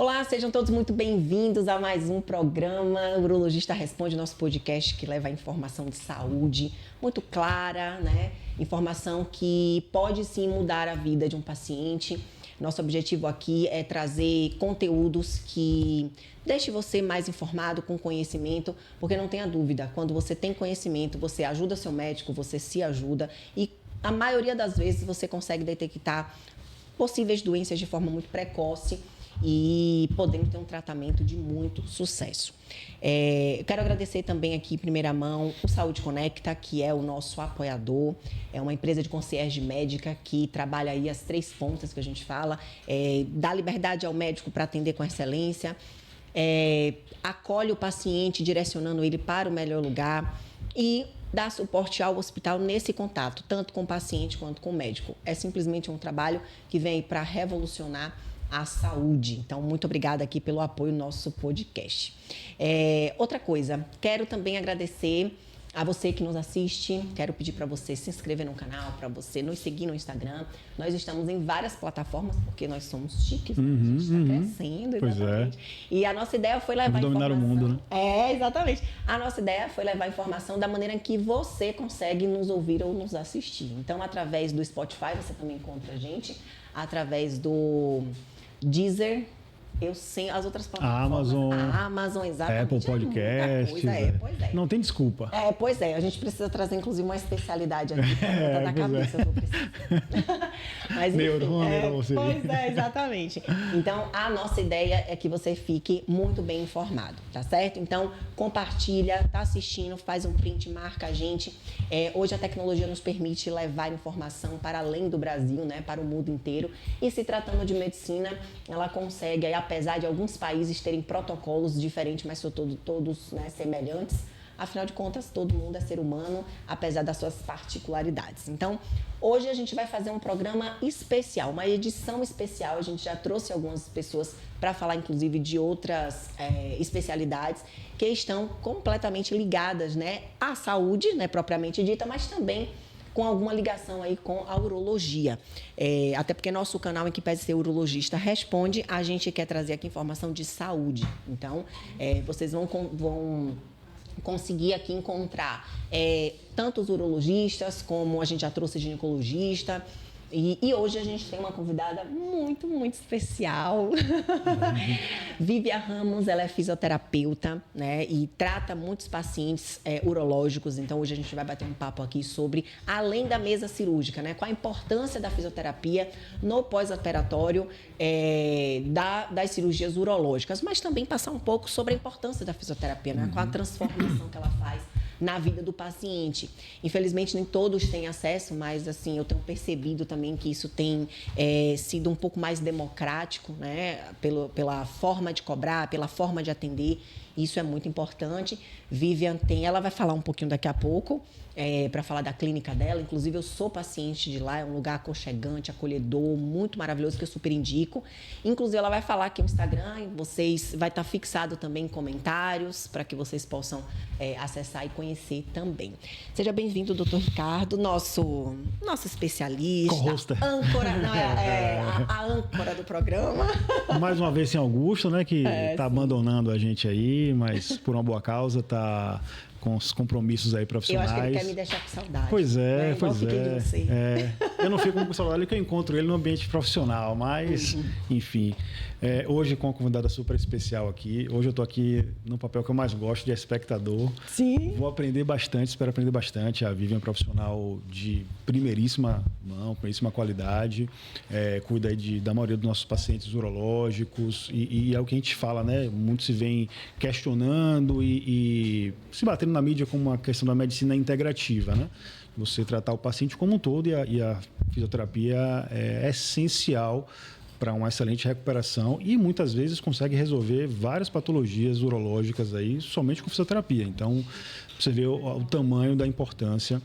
Olá, sejam todos muito bem-vindos a mais um programa Urologista Responde, nosso podcast que leva a informação de saúde muito clara, né? Informação que pode sim mudar a vida de um paciente. Nosso objetivo aqui é trazer conteúdos que deixe você mais informado, com conhecimento, porque não tenha dúvida, quando você tem conhecimento, você ajuda seu médico, você se ajuda e a maioria das vezes você consegue detectar possíveis doenças de forma muito precoce e podemos ter um tratamento de muito sucesso. Eu quero agradecer também aqui, em primeira mão, o Saúde Conecta, que é o nosso apoiador. É uma empresa de concierge médica que trabalha aí as 3 pontas que a gente fala, dá liberdade ao médico para atender com excelência, acolhe o paciente direcionando ele para o melhor lugar e dá suporte ao hospital nesse contato, tanto com o paciente quanto com o médico. É simplesmente um trabalho que vem para revolucionar a saúde. Então, muito obrigada aqui pelo apoio ao nosso podcast. Outra coisa, quero também agradecer a você que nos assiste, quero pedir para você se inscrever no canal, para você nos seguir no Instagram. Nós estamos em várias plataformas, porque nós somos chiques, né? A gente está crescendo, exatamente. E a nossa ideia foi levar dominar informação. o mundo, né? Exatamente. A nossa ideia foi levar informação da maneira que você consegue nos ouvir ou nos assistir. Então, através do Spotify, você também encontra a gente, através do Deezer, eu sei as outras plataformas. A Amazon, exatamente. Apple Podcasts. Pois é. Não tem desculpa. Pois é. A gente precisa trazer, inclusive, uma especialidade aqui pra da cabeça. Eu tô precisando. Mas, enfim, pois é, exatamente. Então, a nossa ideia é que você fique muito bem informado, tá certo? Então, compartilha, tá assistindo, faz um print, marca a gente. Hoje a tecnologia nos permite levar informação para além do Brasil, né? Para o mundo inteiro. E se tratando de medicina, ela consegue, aí, apesar de alguns países terem protocolos diferentes, mas são todos né, semelhantes, afinal de contas, todo mundo é ser humano, apesar das suas particularidades. Então, hoje a gente vai fazer um programa especial, uma edição especial. A gente já trouxe algumas pessoas para falar, inclusive, de outras especialidades que estão completamente ligadas, né, à saúde, né, propriamente dita, mas também com alguma ligação aí com a urologia. Até porque nosso canal, em que pede ser urologista, responde, a gente quer trazer aqui informação de saúde. Então, vocês vão conseguir aqui encontrar tanto os urologistas, como a gente já trouxe ginecologista. E hoje a gente tem uma convidada muito, muito especial. Vivian Ramos, ela é fisioterapeuta, né? E trata muitos pacientes urológicos. Então hoje a gente vai bater um papo aqui sobre, além da mesa cirúrgica, né? Qual a importância da fisioterapia no pós-operatório das cirurgias urológicas. Mas também passar um pouco sobre a importância da fisioterapia, né? Qual a transformação que ela faz na vida do paciente. Infelizmente, nem todos têm acesso, mas assim, eu tenho percebido também que isso tem sido um pouco mais democrático, né? Pela forma de cobrar, pela forma de atender. Isso é muito importante. Vivian ela vai falar um pouquinho daqui a pouco, para falar da clínica dela. Inclusive, eu sou paciente de lá, é um lugar aconchegante, acolhedor, muito maravilhoso, que eu super indico. Inclusive, ela vai falar aqui no Instagram, vai estar fixado também em comentários, para que vocês possam acessar e conhecer também. Seja bem-vindo, doutor Ricardo, nosso especialista, âncora, a âncora do programa. Mais uma vez sem Augusto, né, que está abandonando a gente aí, mas por uma boa causa, está com os compromissos aí profissionais. Eu acho que ele quer me deixar com saudade. Pois é, né? pois é. De você. Eu não fico com saudade que eu encontro ele no ambiente profissional, mas, enfim. Hoje com uma convidada super especial aqui. Hoje eu estou aqui no papel que eu mais gosto, de espectador. Sim. Vou aprender bastante, espero aprender bastante. A Vivian é um profissional de primeiríssima mão, primeiríssima qualidade. Cuida aí da maioria dos nossos pacientes urológicos. E é o que a gente fala, né? Muito se vem questionando e se batendo na mídia como uma questão da medicina integrativa, né? Você tratar o paciente como um todo e a fisioterapia é essencial para uma excelente recuperação e muitas vezes consegue resolver várias patologias urológicas aí somente com fisioterapia. Então, você vê o tamanho da importância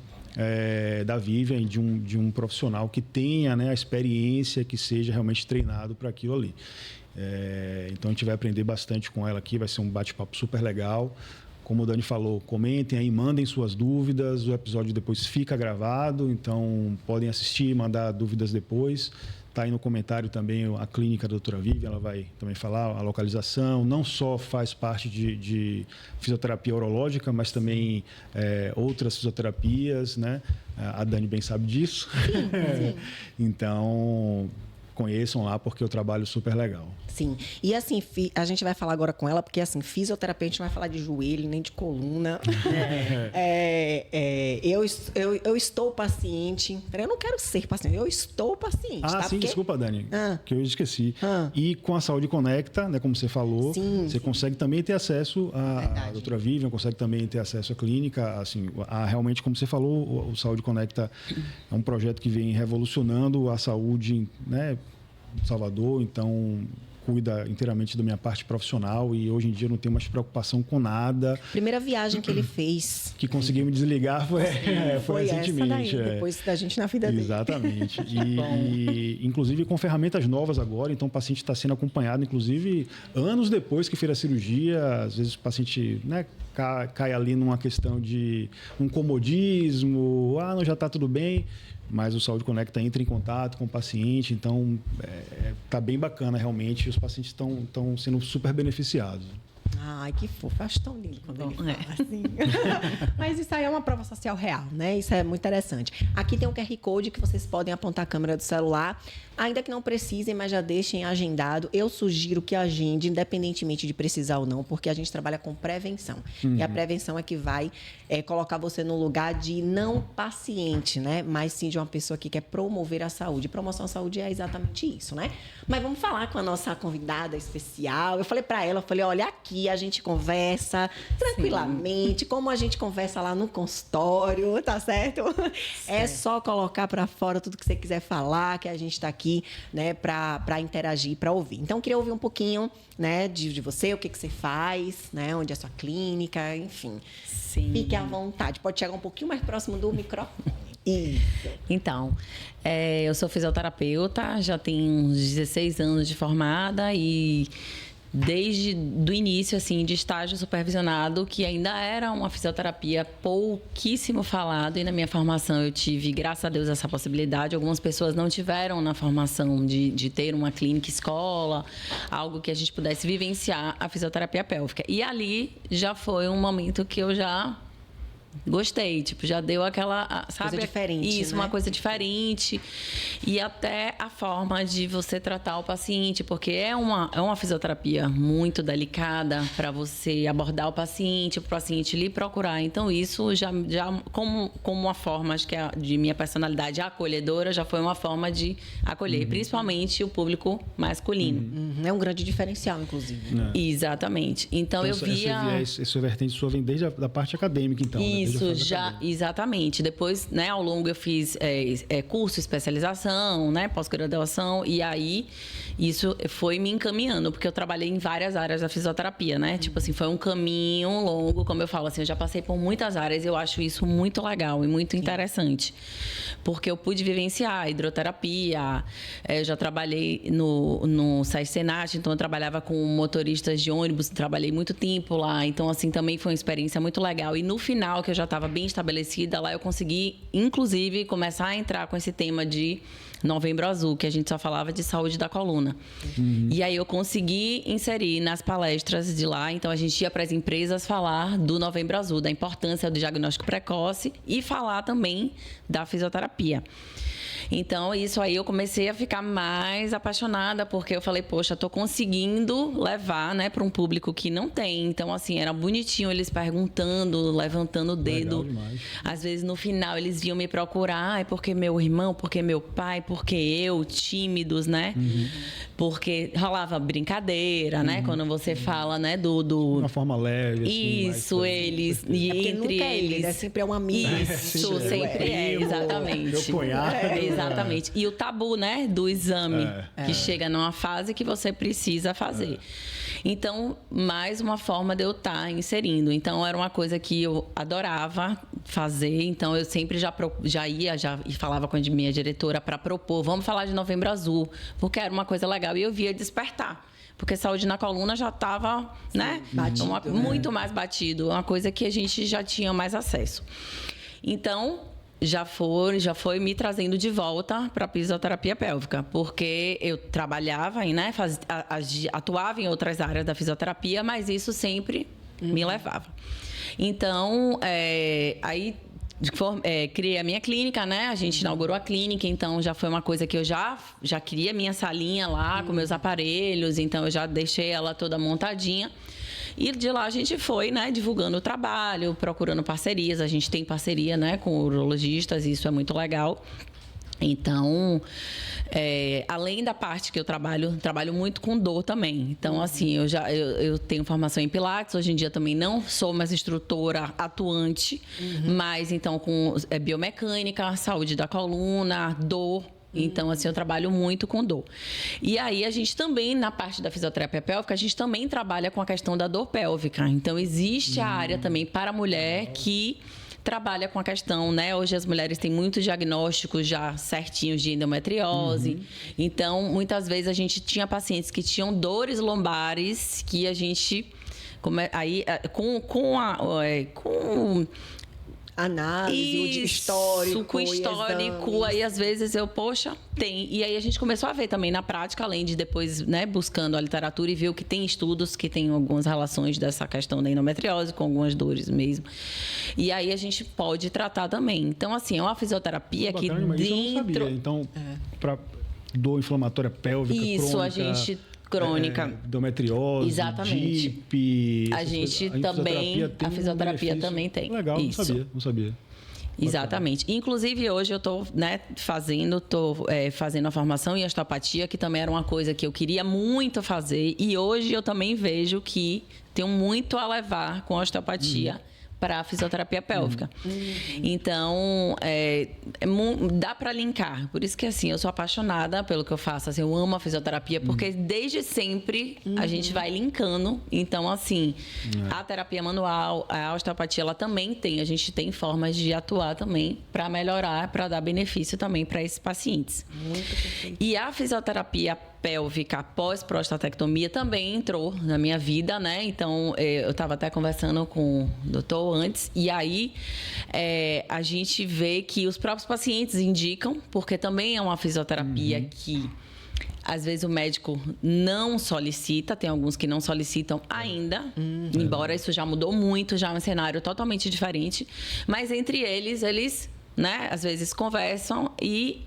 da Vivian e de um profissional que tenha, né, a experiência, que seja realmente treinado para aquilo ali. Então, a gente vai aprender bastante com ela aqui, vai ser um bate-papo super legal. Como o Dani falou, comentem aí, mandem suas dúvidas, o episódio depois fica gravado, então podem assistir, mandar dúvidas depois. Está aí no comentário também a clínica da doutora Vivian, ela vai também falar a localização. Não só faz parte de fisioterapia urológica, mas também outras fisioterapias, né? A Dani bem sabe disso. Sim. Então, conheçam lá porque o trabalho é super legal. Sim. E assim, a gente vai falar agora com ela, porque assim, fisioterapia a gente não vai falar de joelho, nem de coluna. Eu estou paciente. Eu não quero ser paciente, eu estou paciente. Sim, porque... desculpa, Dani, que eu esqueci. E com a Saúde Conecta, né, como você falou, você consegue também ter acesso à doutora Vivian, consegue também ter acesso à clínica. Assim, realmente, como você falou, o Saúde Conecta é um projeto que vem revolucionando a saúde, né, em Salvador. Então, cuida inteiramente da minha parte profissional e hoje em dia eu não tenho mais preocupação com nada. Primeira viagem que ele fez. Que consegui me desligar foi recentemente. Essa daí, depois da gente na vida dele. Exatamente. E inclusive com ferramentas novas agora, então o paciente está sendo acompanhado, inclusive anos depois que fez a cirurgia. Às vezes o paciente, né, cai ali numa questão de um comodismo, não, já está tudo bem. Mas o Saúde Conecta entra em contato com o paciente, então está bem bacana realmente, os pacientes estão sendo super beneficiados. Ai, que fofo, eu acho tão lindo quando ele fala assim. Mas isso aí é uma prova social real, né? Isso é muito interessante. Aqui tem um QR Code que vocês podem apontar a câmera do celular, ainda que não precisem, mas já deixem agendado. Eu sugiro que agende, independentemente de precisar ou não, porque a gente trabalha com prevenção. E a prevenção é que vai colocar você no lugar de não paciente, né? Mas sim de uma pessoa que quer promover a saúde. Promoção à saúde é exatamente isso, né? Mas vamos falar com a nossa convidada especial. Eu falei para ela, olha, aqui a gente conversa tranquilamente, como a gente conversa lá no consultório, tá certo? É só colocar para fora tudo que você quiser falar, que a gente está aqui, né, para interagir, para ouvir. Então, eu queria ouvir um pouquinho, né, de você, o que você faz, né, onde é a sua clínica, enfim. Sim. Fique à vontade. Pode chegar um pouquinho mais próximo do microfone. Isso. Então, eu sou fisioterapeuta, já tenho uns 16 anos de formada e desde do início, assim, de estágio supervisionado, que ainda era uma fisioterapia pouquíssimo falado, e na minha formação eu tive, graças a Deus, essa possibilidade. Algumas pessoas não tiveram na formação de ter uma clínica escola, algo que a gente pudesse vivenciar a fisioterapia pélvica. E ali já foi um momento que eu já gostei, tipo, já deu aquela, sabe? Coisa diferente, isso, né? Uma coisa diferente. E até a forma de você tratar o paciente, porque é uma fisioterapia muito delicada para você abordar o paciente lhe procurar. Então, isso já como uma forma, acho que de minha personalidade acolhedora, já foi uma forma de acolher, principalmente o público masculino. É um grande diferencial, inclusive. Exatamente. Então eu via... Essa vertente sua vem desde a parte acadêmica, então. Isso, exatamente. Depois, né, ao longo eu fiz curso, especialização, né, pós-graduação, e aí isso foi me encaminhando, porque eu trabalhei em várias áreas da fisioterapia, né? Tipo assim, foi um caminho longo, como eu falo assim, eu já passei por muitas áreas e eu acho isso muito legal e muito interessante. Porque eu pude vivenciar hidroterapia, eu já trabalhei no SAI Senat, então eu trabalhava com motoristas de ônibus, trabalhei muito tempo lá, então assim, também foi uma experiência muito legal. E no final, que eu já estava bem estabelecida, lá eu consegui, inclusive, começar a entrar com esse tema de Novembro Azul, que a gente só falava de saúde da coluna. E aí eu consegui inserir nas palestras de lá, então a gente ia para as empresas falar do Novembro Azul, da importância do diagnóstico precoce e falar também da fisioterapia. Então, isso aí eu comecei a ficar mais apaixonada, porque eu falei, poxa, estou conseguindo levar, né, para um público que não tem. Então, assim, era bonitinho eles perguntando, levantando o dedo. Às vezes, no final, eles vinham me procurar, porque meu irmão, porque meu pai, porque eu, tímidos, né? Porque rolava brincadeira, né? Quando você fala, né, do... Uma forma leve, assim. Isso, eles... E entre eles... É sempre um amigo. Isso, sempre exatamente. Meu cunhado. Exatamente. E o tabu, né, do exame, que chega numa fase que você precisa fazer. Então, mais uma forma de eu estar inserindo. Então, era uma coisa que eu adorava fazer. Então, eu sempre já ia e falava com a minha diretora para propor, vamos falar de Novembro Azul, porque era uma coisa legal. E eu via despertar. Porque saúde na coluna já estava, né? Batido, muito mais batido. Uma coisa que a gente já tinha mais acesso. Então, já foi me trazendo de volta para a fisioterapia pélvica, porque eu trabalhava, né, atuava em outras áreas da fisioterapia, mas isso sempre me levava. Então, aí criei a minha clínica, né? A gente inaugurou a clínica, então já foi uma coisa que eu já queria minha salinha lá com meus aparelhos, então eu já deixei ela toda montadinha. E de lá a gente foi, né, divulgando o trabalho, procurando parcerias. A gente tem parceria, né, com urologistas, e isso é muito legal. Então, além da parte que eu trabalho muito com dor também. Então, assim, eu tenho formação em Pilates. Hoje em dia também não sou mais instrutora atuante, mas então com biomecânica, saúde da coluna, dor. Então, assim, eu trabalho muito com dor. E aí, a gente também, na parte da fisioterapia pélvica, a gente também trabalha com a questão da dor pélvica. Então, existe a área também para a mulher que trabalha com a questão, né? Hoje as mulheres têm muitos diagnósticos já certinhos de endometriose. Então, muitas vezes a gente tinha pacientes que tinham dores lombares que a gente... com análise, histórico, com histórico, aí às vezes tem. E aí a gente começou a ver também na prática, além de depois, né, buscando a literatura e viu que tem estudos que tem algumas relações dessa questão da endometriose com algumas dores mesmo. E aí a gente pode tratar também. Então, assim, é uma fisioterapia que dentro... Mas eu não sabia. Então, para dor inflamatória pélvica, isso, crônica, a gente... crônica. Endometriose, exatamente. DIP... A fisioterapia também tem. Legal, isso. Não sabia. Exatamente. Inclusive, hoje eu estou, né, fazendo a formação em osteopatia, que também era uma coisa que eu queria muito fazer. E hoje eu também vejo que tenho muito a levar com a osteopatia para a fisioterapia pélvica. Então, dá para linkar. Por isso que, assim, eu sou apaixonada pelo que eu faço. Assim, eu amo a fisioterapia, porque desde sempre a gente vai linkando. Então, assim, a terapia manual, a osteopatia, ela também tem. A gente tem formas de atuar também para melhorar, para dar benefício também para esses pacientes. Muito perfeito. E a fisioterapia pélvica pós-prostatectomia também entrou na minha vida, né? Então, eu estava até conversando com o doutor antes, e aí a gente vê que os próprios pacientes indicam, porque também é uma fisioterapia que às vezes o médico não solicita, tem alguns que não solicitam ainda, embora isso já mudou muito, já é um cenário totalmente diferente, mas entre eles, né, às vezes conversam e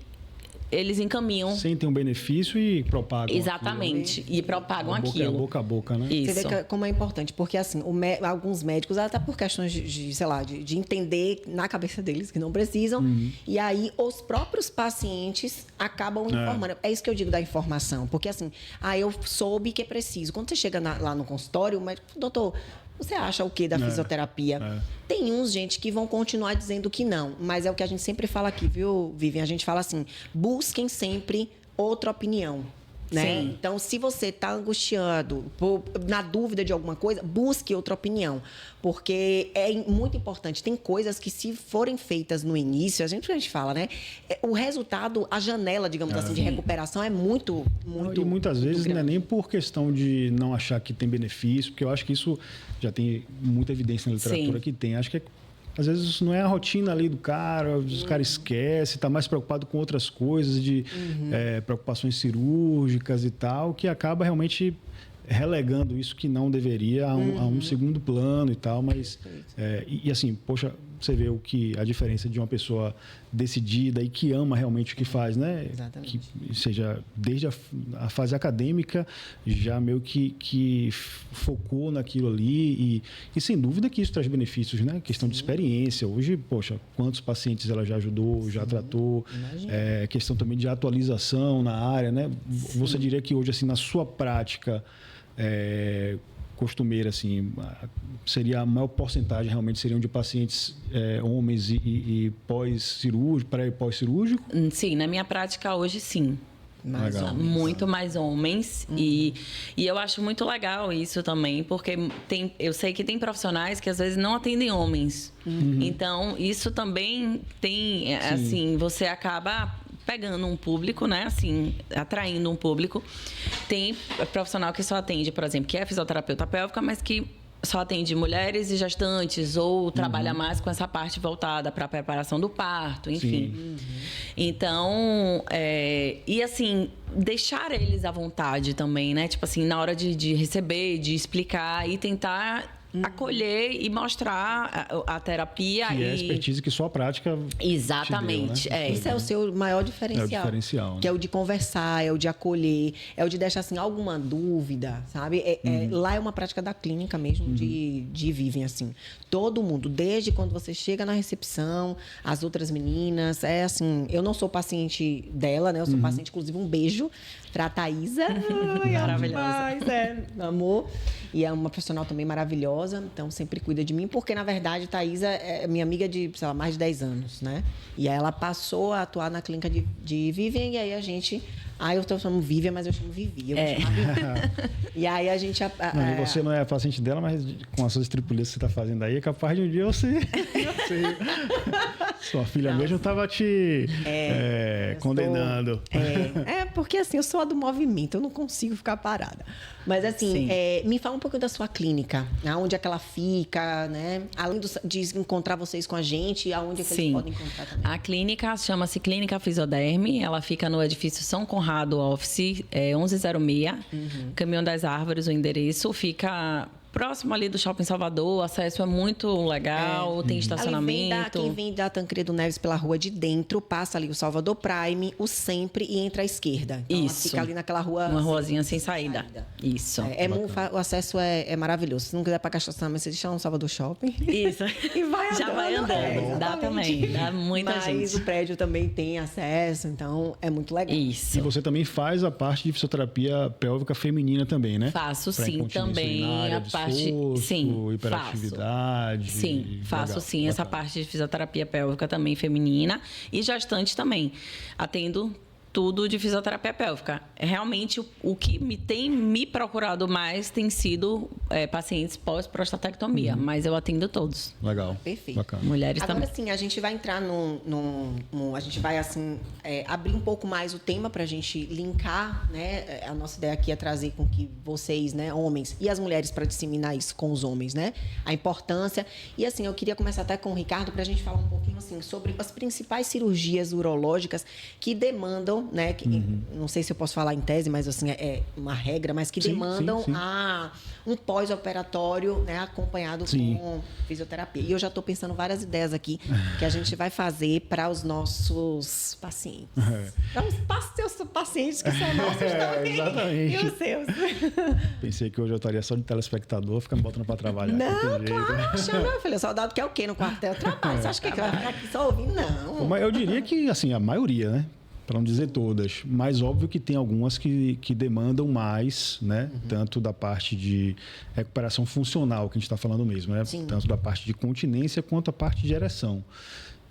eles encaminham. Sentem um benefício e propagam. Exatamente. E propagam aquilo. Boca a boca, né? Isso. Você vê como é importante, porque assim, alguns médicos, até por questões de entender na cabeça deles que não precisam, e aí os próprios pacientes acabam informando. É isso que eu digo da informação, porque assim, eu soube que é preciso. Quando você chega lá no consultório, o médico, doutor, você acha o que da fisioterapia? Tem uns, gente, que vão continuar dizendo que não, mas é o que a gente sempre fala aqui, viu, Vivian? A gente fala assim, busquem sempre outra opinião. Né? Sim. Então, se você está angustiado, na dúvida de alguma coisa, busque outra opinião. Porque é muito importante. Tem coisas que, se forem feitas no início, a gente fala, né? O resultado, a janela, digamos assim, de recuperação é muito E muitas vezes grande. não é nem por questão de não achar que tem benefício, porque eu acho que isso já tem muita evidência na literatura que tem. Acho que às vezes isso não é a rotina ali do cara, os caras esquecem, está mais preocupado com outras coisas, de preocupações cirúrgicas e tal, que acaba realmente relegando isso que não deveria a um segundo plano e tal, mas e assim, poxa, você vê a diferença de uma pessoa decidida e que ama realmente o que faz, né? Exatamente. Que seja desde a fase acadêmica já meio que focou naquilo ali e sem dúvida que isso traz benefícios, né? Questão de experiência. Hoje, poxa, quantos pacientes ela já ajudou, já tratou, questão também de atualização na área, né? Você diria que hoje, assim, na sua prática costumeira, assim, seria a maior porcentagem realmente seriam de pacientes homens e pós-cirúrgico, pré e pós-cirúrgico? Sim, na minha prática hoje, sim. Muito mais homens. E eu acho muito legal isso também, porque eu sei que tem profissionais que às vezes não atendem homens. Então, isso também tem, assim, você acaba pegando um público, né? Assim, atraindo um público. Tem profissional que só atende, por exemplo, que é fisioterapeuta pélvica, mas que só atende mulheres e gestantes ou trabalha mais com essa parte voltada para a preparação do parto, enfim. Então, e assim, deixar eles à vontade também, né? Tipo assim, na hora de receber, de explicar e tentar acolher e mostrar a terapia. Que é a expertise que sua prática Exatamente. te deu, né? Isso é o seu maior diferencial. É o diferencial, né? Que é o de conversar, é o de acolher, é o de deixar assim alguma dúvida, sabe? Lá é uma prática da clínica mesmo de vivem assim. Todo mundo, desde quando você chega na recepção, as outras meninas, é assim, eu não sou paciente dela, né? Eu sou paciente, inclusive, um beijo pra Thaísa. Maravilhosa. Amor. E é uma profissional também maravilhosa, então sempre cuida de mim, porque, na verdade, Thaísa é minha amiga de, sei lá, mais de 10 anos, né? E aí ela passou a atuar na clínica de Vivian, e aí a gente... eu estou chamando Vivian, mas eu chamo Vivi. Eu vou chamar Vivi. E aí a gente... Não, você não é paciente dela, mas com as suas estripulias que você está fazendo aí, é capaz de um dia eu sei. Sua filha mesmo estava te condenando. Porque assim, eu sou a do movimento, eu não consigo ficar parada. Mas assim, me fala um pouco da sua clínica, né? Onde é que ela fica, né? Além de encontrar vocês com a gente, aonde é que eles podem encontrar também? A clínica chama-se Clínica Fisioderme, ela fica no edifício São Conrado Office, 1106, Caminhão das Árvores, o endereço. Fica próximo ali do Shopping Salvador, o acesso é muito legal, tem estacionamento. Quem vem da Tancredo Neves pela rua de dentro, passa ali o Salvador Prime, o Sempre e entra à esquerda. Então, Isso. Fica ali naquela rua... Uma ruazinha sem saída. Isso. O acesso é maravilhoso. Se não quiser para estacionamento, você deixa no Salvador Shopping. Isso. E vai andando. Já vai andando. Dá também. Dá muita gente. Mas o prédio também tem acesso, então é muito legal. Isso. E você também faz a parte de fisioterapia pélvica feminina também, né? Faço pra sim, também. A parte... Sim, hiperatividade. Faço. Sim, faço sim. Essa parte de fisioterapia pélvica também feminina. E gestante também. Atendo tudo de fisioterapia pélvica. Realmente, o que tem me procurado mais tem sido pacientes pós-prostatectomia, mas eu atendo todos. Legal. Perfeito. Bacana. Mulheres Agora também. sim, a gente vai entrar a gente vai assim abrir um pouco mais o tema para a gente linkar, né? A nossa ideia aqui é trazer com que vocês, né, homens e as mulheres, para disseminar isso com os homens, né? A importância. E assim, eu queria começar até com o Ricardo para a gente falar um pouquinho assim sobre as principais cirurgias urológicas que demandam, né? Não sei se eu posso falar em tese, mas assim é uma regra, mas que demandam sim. Um pós-operatório, né, acompanhado com fisioterapia. E eu já estou pensando várias ideias aqui que a gente vai fazer para os nossos pacientes. Para os seus pacientes que são nossos também. Exatamente. E os seus. Pensei que hoje eu estaria só de telespectador, ficando botando para trabalhar. Não, claro, chama. Eu falei, o soldado quer o quê no quartel? Trabalho. Você acha que vai ficar aqui só ouvindo? Não. Mas eu diria que, assim, a maioria, né? Para não dizer todas, mas óbvio que tem algumas que demandam mais, né? Tanto da parte de recuperação funcional, que a gente está falando mesmo, né? Sim. Tanto da parte de continência quanto a parte de ereção.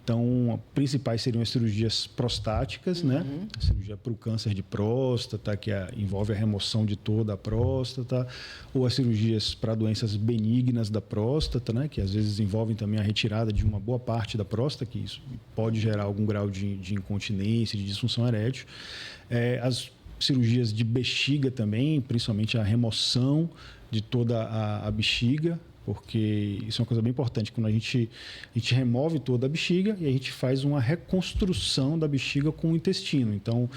Então, principais seriam as cirurgias prostáticas, né? A cirurgia para o câncer de próstata, que envolve a remoção de toda a próstata, ou as cirurgias para doenças benignas da próstata, né? Que às vezes envolvem também a retirada de uma boa parte da próstata, que isso pode gerar algum grau de incontinência, de disfunção erétil. As cirurgias de bexiga também, principalmente a remoção de toda a bexiga, porque isso é uma coisa bem importante. Quando a gente remove toda a bexiga e a gente faz uma reconstrução da bexiga com o intestino. Então,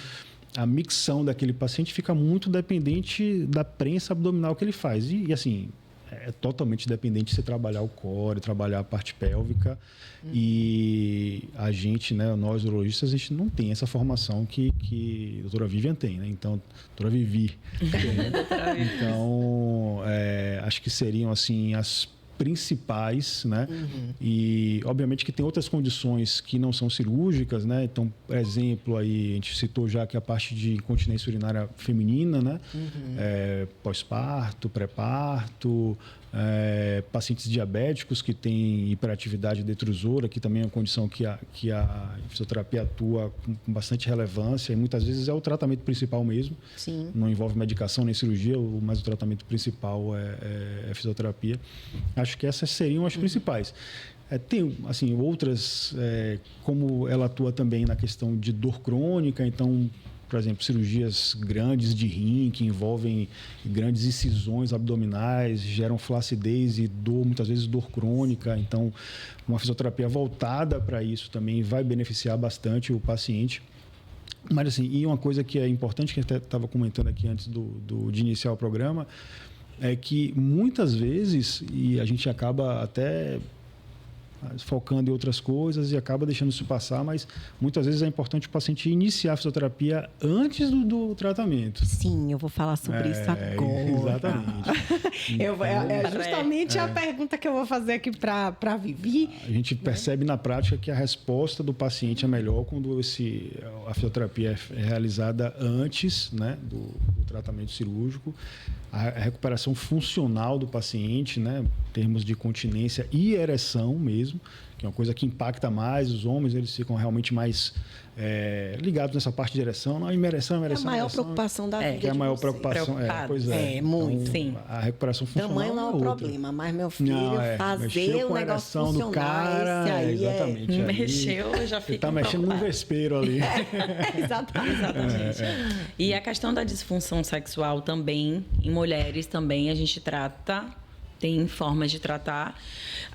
a micção daquele paciente fica muito dependente da prensa abdominal que ele faz. E assim, é totalmente dependente de você trabalhar o core, trabalhar a parte pélvica. E a gente, né, nós urologistas, a gente não tem essa formação que a doutora Vivian tem, né? Então, doutora Vivi tem. Então, acho que seriam, assim, as principais, né? E, obviamente, que tem outras condições que não são cirúrgicas, né? Então, por exemplo, aí, a gente citou já que a parte de incontinência urinária feminina, né? Pós-parto, pré-parto, pacientes diabéticos que têm hiperatividade detrusora, que também é uma condição que a fisioterapia atua com bastante relevância e muitas vezes é o tratamento principal mesmo. Sim. Não envolve medicação nem cirurgia, mas o tratamento principal é fisioterapia. Acho que essas seriam as principais. Tem, assim, outras, como ela atua também na questão de dor crônica, então por exemplo, cirurgias grandes de rim, que envolvem grandes incisões abdominais, geram flacidez e dor, muitas vezes dor crônica. Então, uma fisioterapia voltada para isso também vai beneficiar bastante o paciente. Mas, assim, e uma coisa que é importante, que eu até estava comentando aqui antes de iniciar o programa, é que muitas vezes, e a gente acaba até focando em outras coisas e acaba deixando isso passar, mas muitas vezes é importante o paciente iniciar a fisioterapia antes do tratamento. Sim, eu vou falar sobre isso agora. Exatamente. É justamente a pergunta que eu vou fazer aqui para a Vivi. A gente percebe na prática que a resposta do paciente é melhor quando a fisioterapia é realizada antes, né, do tratamento cirúrgico. A recuperação funcional do paciente, né, em termos de continência e ereção mesmo, que é uma coisa que impacta mais. Os homens, eles ficam realmente mais ligados nessa parte de ereção. Não, ereção. É a maior preocupação da vida. Que é a maior preocupação. Pois é. Muito. Então, sim. A recuperação funcional. Tamanho não é o problema, mas meu filho fazer o negócio funcionar, do cara, esse aí exatamente. Mexeu, já fica. Você tá mexendo no vespeiro ali. Exatamente. E a questão da disfunção sexual também, em mulheres também, a gente trata. Tem formas de tratar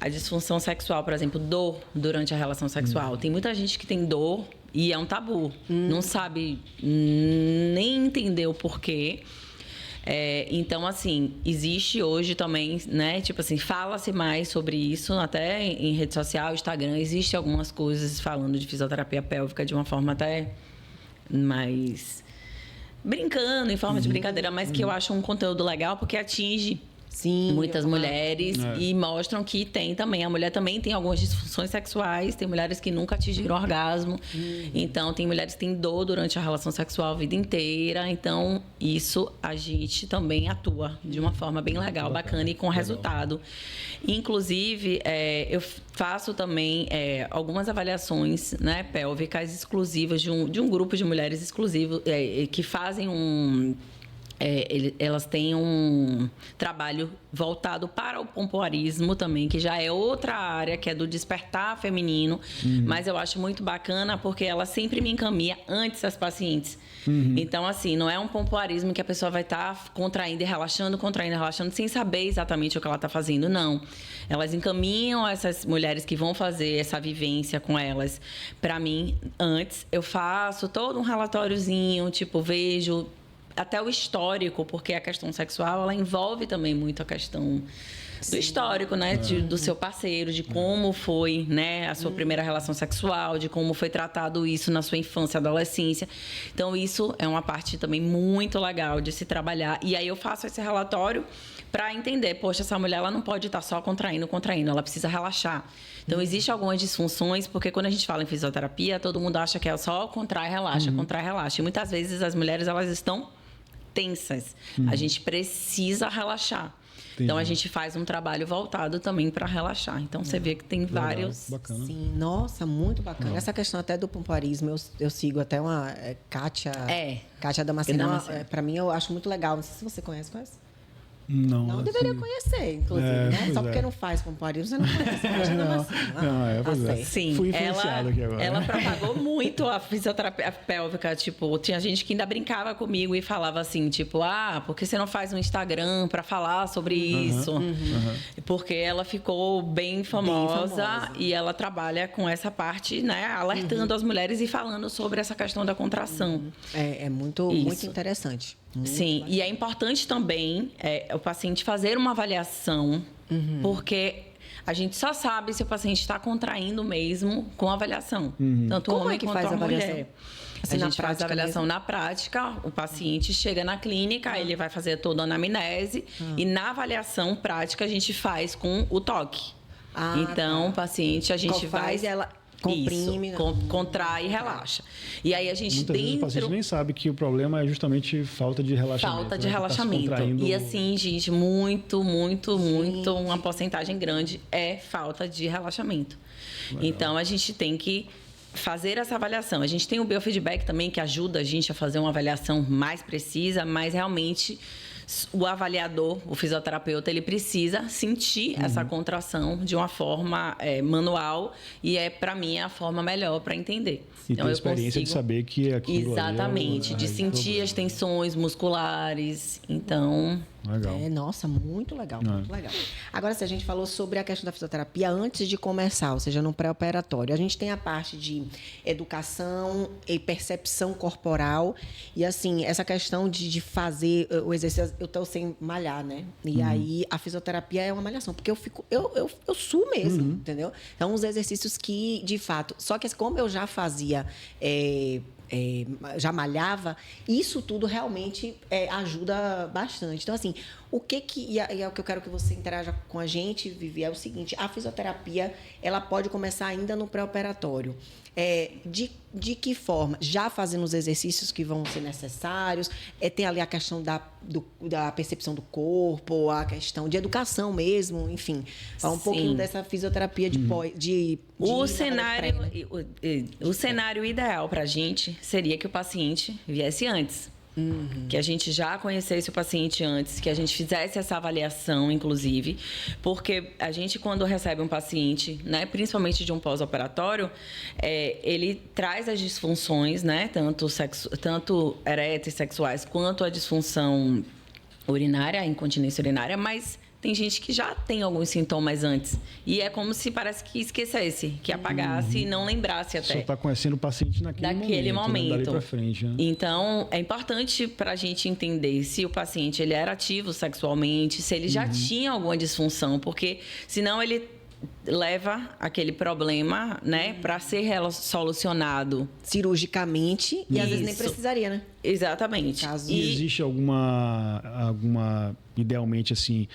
a disfunção sexual, por exemplo, dor durante a relação sexual. Tem muita gente que tem dor e é um tabu. Não sabe nem entender o porquê. Então, assim, existe hoje também, né? Tipo assim, fala-se mais sobre isso, até em rede social, Instagram. Existem algumas coisas falando de fisioterapia pélvica de uma forma até mais brincando, em forma de brincadeira, mas que eu acho um conteúdo legal porque atinge muitas mulheres e mostram que tem também. A mulher também tem algumas disfunções sexuais, tem mulheres que nunca atingiram orgasmo, então tem mulheres que têm dor durante a relação sexual a vida inteira. Então, isso a gente também atua de uma forma bem legal, bacana e com resultado. Inclusive, eu faço também algumas avaliações, né, pélvicas exclusivas de um grupo de mulheres exclusivo que fazem elas têm um trabalho voltado para o pompoarismo também, que já é outra área, que é do despertar feminino, mas eu acho muito bacana porque ela sempre me encaminha antes as pacientes. Então, assim, não é um pompoarismo que a pessoa vai estar contraindo e relaxando, sem saber exatamente o que ela está fazendo, não. Elas encaminham essas mulheres que vão fazer essa vivência com elas para mim antes. Eu faço todo um relatóriozinho, tipo, vejo até o histórico, porque a questão sexual, ela envolve também muito a questão do histórico, né? Do seu parceiro, de como foi, né, a sua primeira relação sexual, de como foi tratado isso na sua infância e adolescência. Então, isso é uma parte também muito legal de se trabalhar. E aí eu faço esse relatório para entender, poxa, essa mulher ela não pode estar só contraindo, ela precisa relaxar. Então, existem algumas disfunções, porque quando a gente fala em fisioterapia, todo mundo acha que é só contrai, relaxa. E muitas vezes as mulheres, elas estão tensas. A gente precisa relaxar. Entendi. Então, a gente faz um trabalho voltado também para relaxar. Então, você vê que tem vários... Bacana. Sim, nossa, muito bacana. Essa questão até do pompoarismo, eu sigo até uma Kátia... Kátia Damasceno. Para mim, eu acho muito legal. Não sei se você conhece. Não deveria conhecer, inclusive, né? Só porque não faz pompoarismo, você não conhece. Sim, fui influenciado aqui agora. Ela propagou muito a fisioterapia pélvica. Tipo, tinha gente que ainda brincava comigo e falava assim, tipo, por que você não faz um Instagram para falar sobre isso? Porque ela ficou bem famosa e ela trabalha com essa parte, né? Alertando as mulheres e falando sobre essa questão da contração. É muito interessante. Sim, e é importante também o paciente fazer uma avaliação, porque a gente só sabe se o paciente está contraindo mesmo com a avaliação. Tanto o homem quanto a mulher. Assim, a gente faz a avaliação na prática, o paciente chega na clínica, ele vai fazer toda a anamnese e na avaliação prática a gente faz com o toque. Então, o paciente, a gente vai... comprime, contrai e relaxa. E aí a gente muitas vezes o paciente nem sabe que o problema é justamente falta de relaxamento. Falta de relaxamento. E assim, gente, muito, uma porcentagem grande é falta de relaxamento. Legal. Então, a gente tem que fazer essa avaliação. A gente tem o biofeedback também, que ajuda a gente a fazer uma avaliação mais precisa, mas realmente o avaliador, o fisioterapeuta, ele precisa sentir essa contração de uma forma manual e para mim é a forma melhor para entender. E então, ter a experiência de saber que aquilo exatamente, de sentir as tensões musculares. Então... Legal. Nossa, muito legal, muito legal. Agora, se a gente falou sobre a questão da fisioterapia antes de começar, ou seja, no pré-operatório, a gente tem a parte de educação e percepção corporal e, assim, essa questão de fazer o exercício, eu estou sem malhar, né? E aí, a fisioterapia é uma malhação, porque eu suo mesmo, entendeu? Então, os exercícios que, de fato... Só que, como eu já fazia... já malhava, isso tudo realmente ajuda bastante. Então, assim, e é o que eu quero que você interaja com a gente, Vivi, é o seguinte: a fisioterapia, ela pode começar ainda no pré-operatório. De que forma? Já fazendo os exercícios que vão ser necessários, tem ali a questão da percepção do corpo, a questão de educação mesmo, enfim. Fala um pouquinho dessa fisioterapia o cenário ideal para a gente seria que o paciente viesse antes. Que a gente já conhecesse o paciente antes, que a gente fizesse essa avaliação, inclusive, porque a gente, quando recebe um paciente, né, principalmente de um pós-operatório, ele traz as disfunções, né, tanto eréteis sexuais quanto a disfunção urinária, a incontinência urinária, mas tem gente que já tem alguns sintomas antes. E é como se parece que esquecesse, que apagasse e não lembrasse até. Só está conhecendo o paciente naquele momento. Né? Dali pra frente, né? Então, é importante para a gente entender se o paciente ele era ativo sexualmente, se ele já tinha alguma disfunção, porque senão ele leva aquele problema, né, para ser solucionado cirurgicamente e às vezes nem precisaria, né? Exatamente. E existe alguma idealmente assim,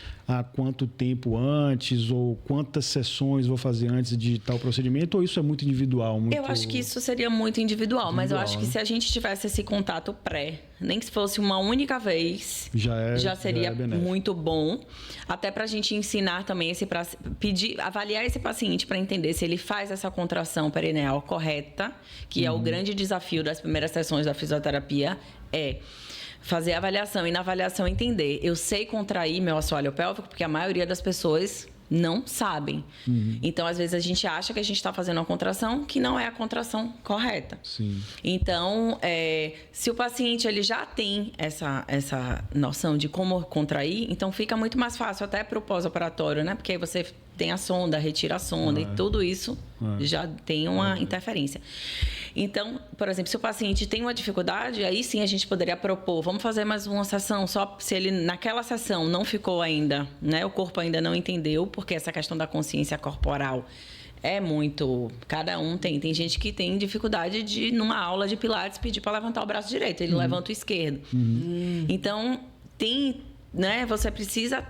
quanto tempo antes ou quantas sessões vou fazer antes de tal procedimento, ou isso é muito individual? Eu acho que isso seria muito individual, mas eu acho que se a gente tivesse esse contato nem que se fosse uma única vez, já seria muito bom, até para a gente ensinar também avaliar esse paciente para entender se ele faz essa contração perineal correta, que é o grande desafio das primeiras sessões da fisioterapia, fazer a avaliação e na avaliação entender. Eu sei contrair meu assoalho pélvico porque a maioria das pessoas não sabem. Então, às vezes, a gente acha que a gente está fazendo uma contração que não é a contração correta. Sim. Então, se o paciente ele já tem essa noção de como contrair, então fica muito mais fácil até para o pós-operatório, né? Porque aí você tem a sonda, retira a sonda e tudo isso já tem uma interferência. Então, por exemplo, se o paciente tem uma dificuldade, aí sim a gente poderia propor, vamos fazer mais uma sessão, só se ele naquela sessão não ficou ainda, né? O corpo ainda não entendeu, porque essa questão da consciência corporal é muito... Cada um tem. Tem gente que tem dificuldade de, numa aula de pilates, pedir para levantar o braço direito, ele levanta o esquerdo. Então, né, você precisa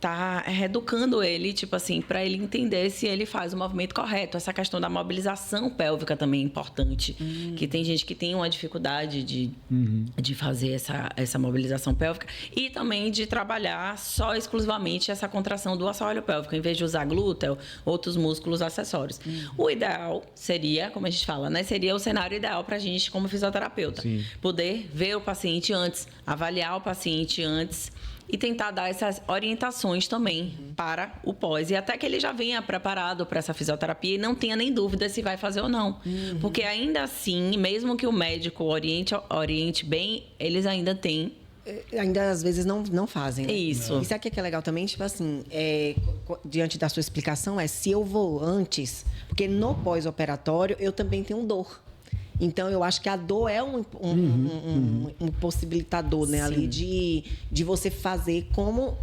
tá reeducando ele, tipo assim, para ele entender se ele faz o movimento correto. Essa questão da mobilização pélvica também é importante, que tem gente que tem uma dificuldade de fazer essa mobilização pélvica e também de trabalhar só exclusivamente essa contração do assoalho pélvico, em vez de usar glúteo, outros músculos acessórios. O ideal seria, como a gente fala, né, seria o cenário ideal para a gente como fisioterapeuta. Sim. Poder ver o paciente antes, avaliar o paciente antes e tentar dar essas orientações também para o pós. E até que ele já venha preparado para essa fisioterapia e não tenha nem dúvida se vai fazer ou não. Porque ainda assim, mesmo que o médico oriente bem, eles ainda têm... Ainda às vezes não fazem, né? Isso. Isso aqui que é legal também, tipo assim, diante da sua explicação, se eu vou antes, porque no pós-operatório eu também tenho dor. Então, eu acho que a dor é um possibilitador, né? Ali de você fazer como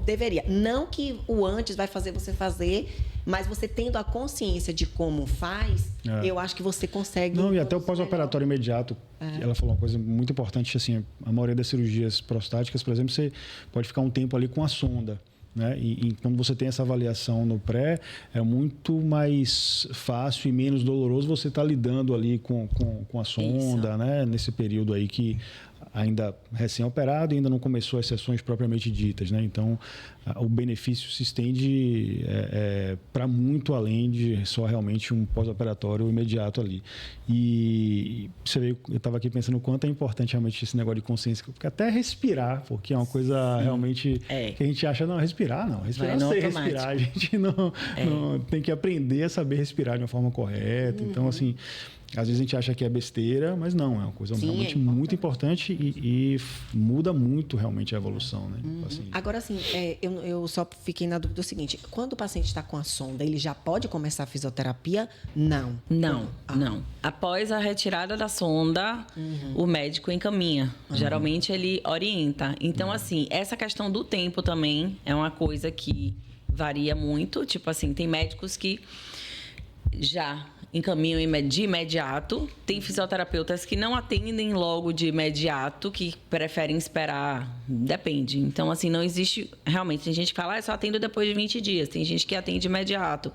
deveria. Não que o antes vai fazer você fazer, mas você tendo a consciência de como faz, eu acho que você consegue... Não, e até o pós-operatório imediato. Ela falou uma coisa muito importante, assim, a maioria das cirurgias prostáticas, por exemplo, você pode ficar um tempo ali com a sonda. Né? E quando você tem essa avaliação no pré, é muito mais fácil e menos doloroso você estar lidando ali com a sonda, né? Nesse período aí que ainda recém-operado e ainda não começou as sessões propriamente ditas, né? Então, o benefício se estende para muito além de só realmente um pós-operatório imediato ali. E você vê, eu estava aqui pensando o quanto é importante realmente esse negócio de consciência, porque até respirar, porque é uma coisa realmente que a gente acha, respirar eu sei respirar, a gente não tem que aprender a saber respirar de uma forma correta. Então, assim, às vezes a gente acha que é besteira, mas não, é uma coisa realmente muito importante e muda muito realmente a evolução, né? Assim. Agora, assim, eu só fiquei na dúvida do seguinte, quando o paciente está com a sonda, ele já pode começar a fisioterapia? Não. Não. Após a retirada da sonda, o médico encaminha. Geralmente, ele orienta. Então, assim, essa questão do tempo também é uma coisa que varia muito. Tipo assim, tem médicos que já encaminham de imediato. Tem fisioterapeutas que não atendem logo de imediato, que preferem esperar. Depende. Então, assim, não existe... Realmente, tem gente que fala, eu só atendo depois de 20 dias. Tem gente que atende imediato.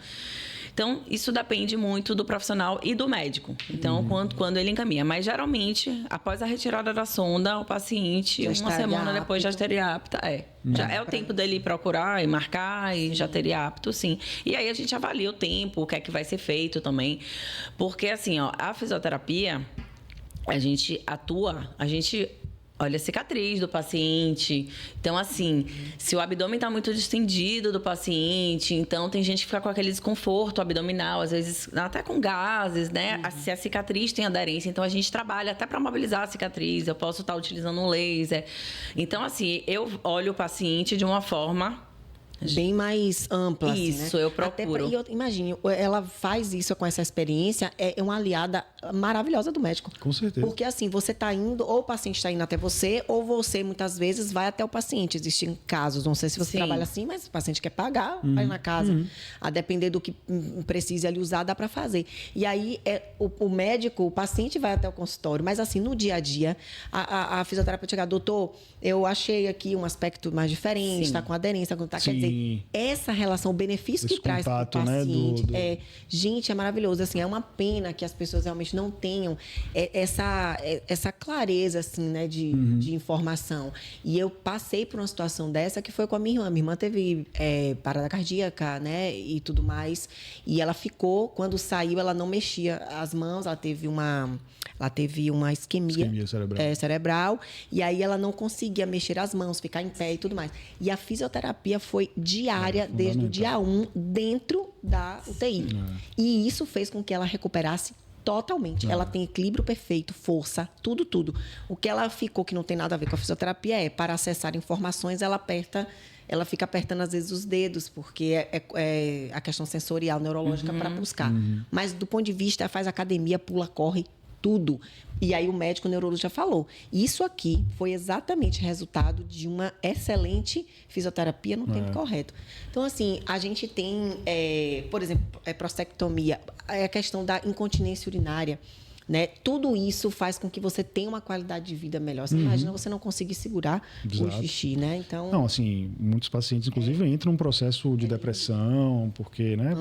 Então, isso depende muito do profissional e do médico. Então, quando ele encaminha. Mas, geralmente, após a retirada da sonda, o paciente, já uma semana depois, já estaria apto. Já é o tempo dele procurar e marcar e já teria apto, sim. E aí, a gente avalia o tempo, o que é que vai ser feito também. Porque, assim, a fisioterapia, a gente olha a cicatriz do paciente. Então, assim, se o abdômen está muito distendido do paciente, então tem gente que fica com aquele desconforto abdominal, às vezes até com gases, né? Se a cicatriz tem aderência, então a gente trabalha até para mobilizar a cicatriz. Eu posso estar utilizando um laser. Então, assim, eu olho o paciente de uma forma bem mais ampla. Isso, assim, né? eu procuro. Imagine, ela faz isso com essa experiência, é uma aliada maravilhosa do médico. Com certeza. Porque assim, você está indo, ou o paciente está indo até você, ou você, muitas vezes, vai até o paciente. Existem casos, não sei se você trabalha assim, mas o paciente quer pagar, vai na casa. A depender do que precise ali usar, dá para fazer. E aí, o médico, o paciente vai até o consultório, mas assim, no dia a dia, a fisioterapeuta chega, doutor, eu achei aqui um aspecto mais diferente, está com aderência, quer dizer, essa relação, o benefício que traz para o paciente, gente, é maravilhoso. Assim, é uma pena que as pessoas realmente não tenham essa clareza, assim, né, de informação. E eu passei por uma situação dessa que foi com a minha irmã. Minha irmã teve parada cardíaca, né, e tudo mais. E ela ficou, quando saiu, ela não mexia as mãos, ela teve uma isquemia cerebral. E aí ela não conseguia mexer as mãos, ficar em pé e tudo mais. E a fisioterapia foi diária, desde o dia 1, dentro da UTI. E isso fez com que ela recuperasse totalmente. Ela tem equilíbrio perfeito, força, tudo. O que ela ficou, que não tem nada a ver com a fisioterapia, para acessar informações, ela fica apertando, às vezes, os dedos, porque é a questão sensorial, neurológica, para buscar. Mas, do ponto de vista, faz academia, pula, corre, tudo. E aí o médico neurologista falou, isso aqui foi exatamente resultado de uma excelente fisioterapia no tempo correto. Então, assim, a gente tem, por exemplo, prostatectomia, a questão da incontinência urinária, né? Tudo isso faz com que você tenha uma qualidade de vida melhor. Você imagina você não conseguir segurar o xixi, né? Então... Não, assim, muitos pacientes, inclusive, entram num processo de depressão, porque, né,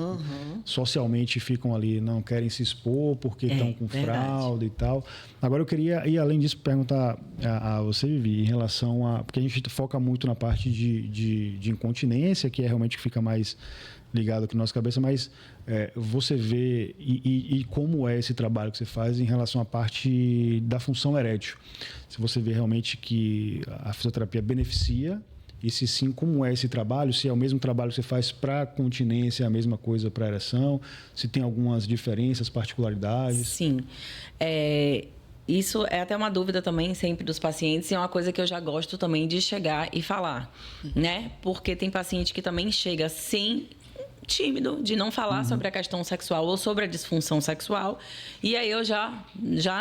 socialmente ficam ali, não querem se expor, porque estão com fralda e tal. Agora, eu queria, e além disso, perguntar a você, Vivi, em relação a... Porque a gente foca muito na parte de incontinência, que é realmente que fica mais ligado aqui na nossa cabeça, mas você vê e como é esse trabalho que você faz em relação à parte da função erétil. Se você vê realmente que a fisioterapia beneficia, e se sim, como é esse trabalho, se é o mesmo trabalho que você faz para continência, é a mesma coisa para ereção, se tem algumas diferenças, particularidades. Sim. Isso é até uma dúvida também sempre dos pacientes e é uma coisa que eu já gosto também de chegar e falar, né? Porque tem paciente que também chega tímido de não falar sobre a questão sexual ou sobre a disfunção sexual. E aí eu já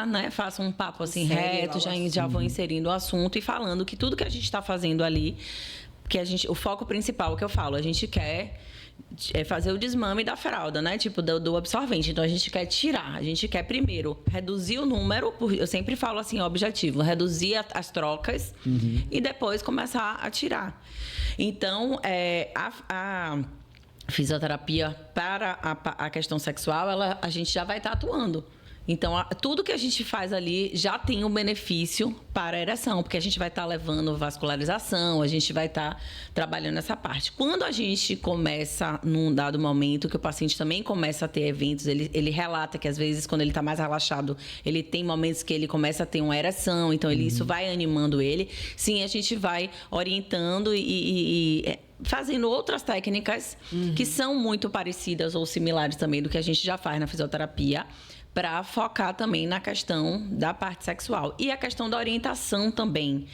né, faço um papo assim reto, já vou inserindo o assunto e falando que tudo que a gente está fazendo ali, que o foco principal que eu falo, a gente quer fazer o desmame da fralda, né? Tipo, do absorvente. Então, a gente quer tirar. A gente quer, primeiro, reduzir o número. Eu sempre falo assim, objetivo. Reduzir as trocas e depois começar a tirar. Então, a fisioterapia para a questão sexual, a gente já vai estar atuando. Então, tudo que a gente faz ali já tem um benefício para a ereção, porque a gente vai estar levando vascularização, a gente vai estar trabalhando essa parte. Quando a gente começa, num dado momento, que o paciente também começa a ter eventos, ele relata que às vezes, quando ele está mais relaxado, ele tem momentos que ele começa a ter uma ereção, então isso vai animando ele. Sim, a gente vai orientando e fazendo outras técnicas que são muito parecidas ou similares também do que a gente já faz na fisioterapia, para focar também na questão da parte sexual. E a questão da orientação também,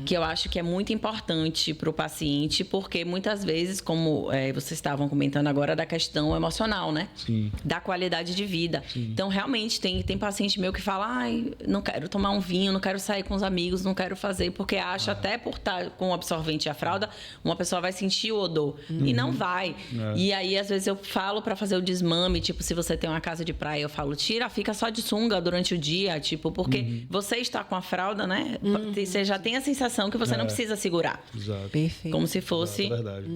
que eu acho que é muito importante para o paciente, porque muitas vezes, como vocês estavam comentando agora, da questão emocional, né? Sim. Da qualidade de vida. Sim. Então, realmente, tem paciente meu que fala, ai, não quero tomar um vinho, não quero sair com os amigos, não quero fazer, porque acha até por estar com o absorvente e a fralda, uma pessoa vai sentir o odor. E não vai. E aí, às vezes, eu falo para fazer o desmame, tipo, se você tem uma casa de praia, eu falo, fica só de sunga durante o dia, tipo, porque você está com a fralda, né? Você já tem a sensação que você não precisa segurar. Exato. Perfeito. Como se fosse Verdade.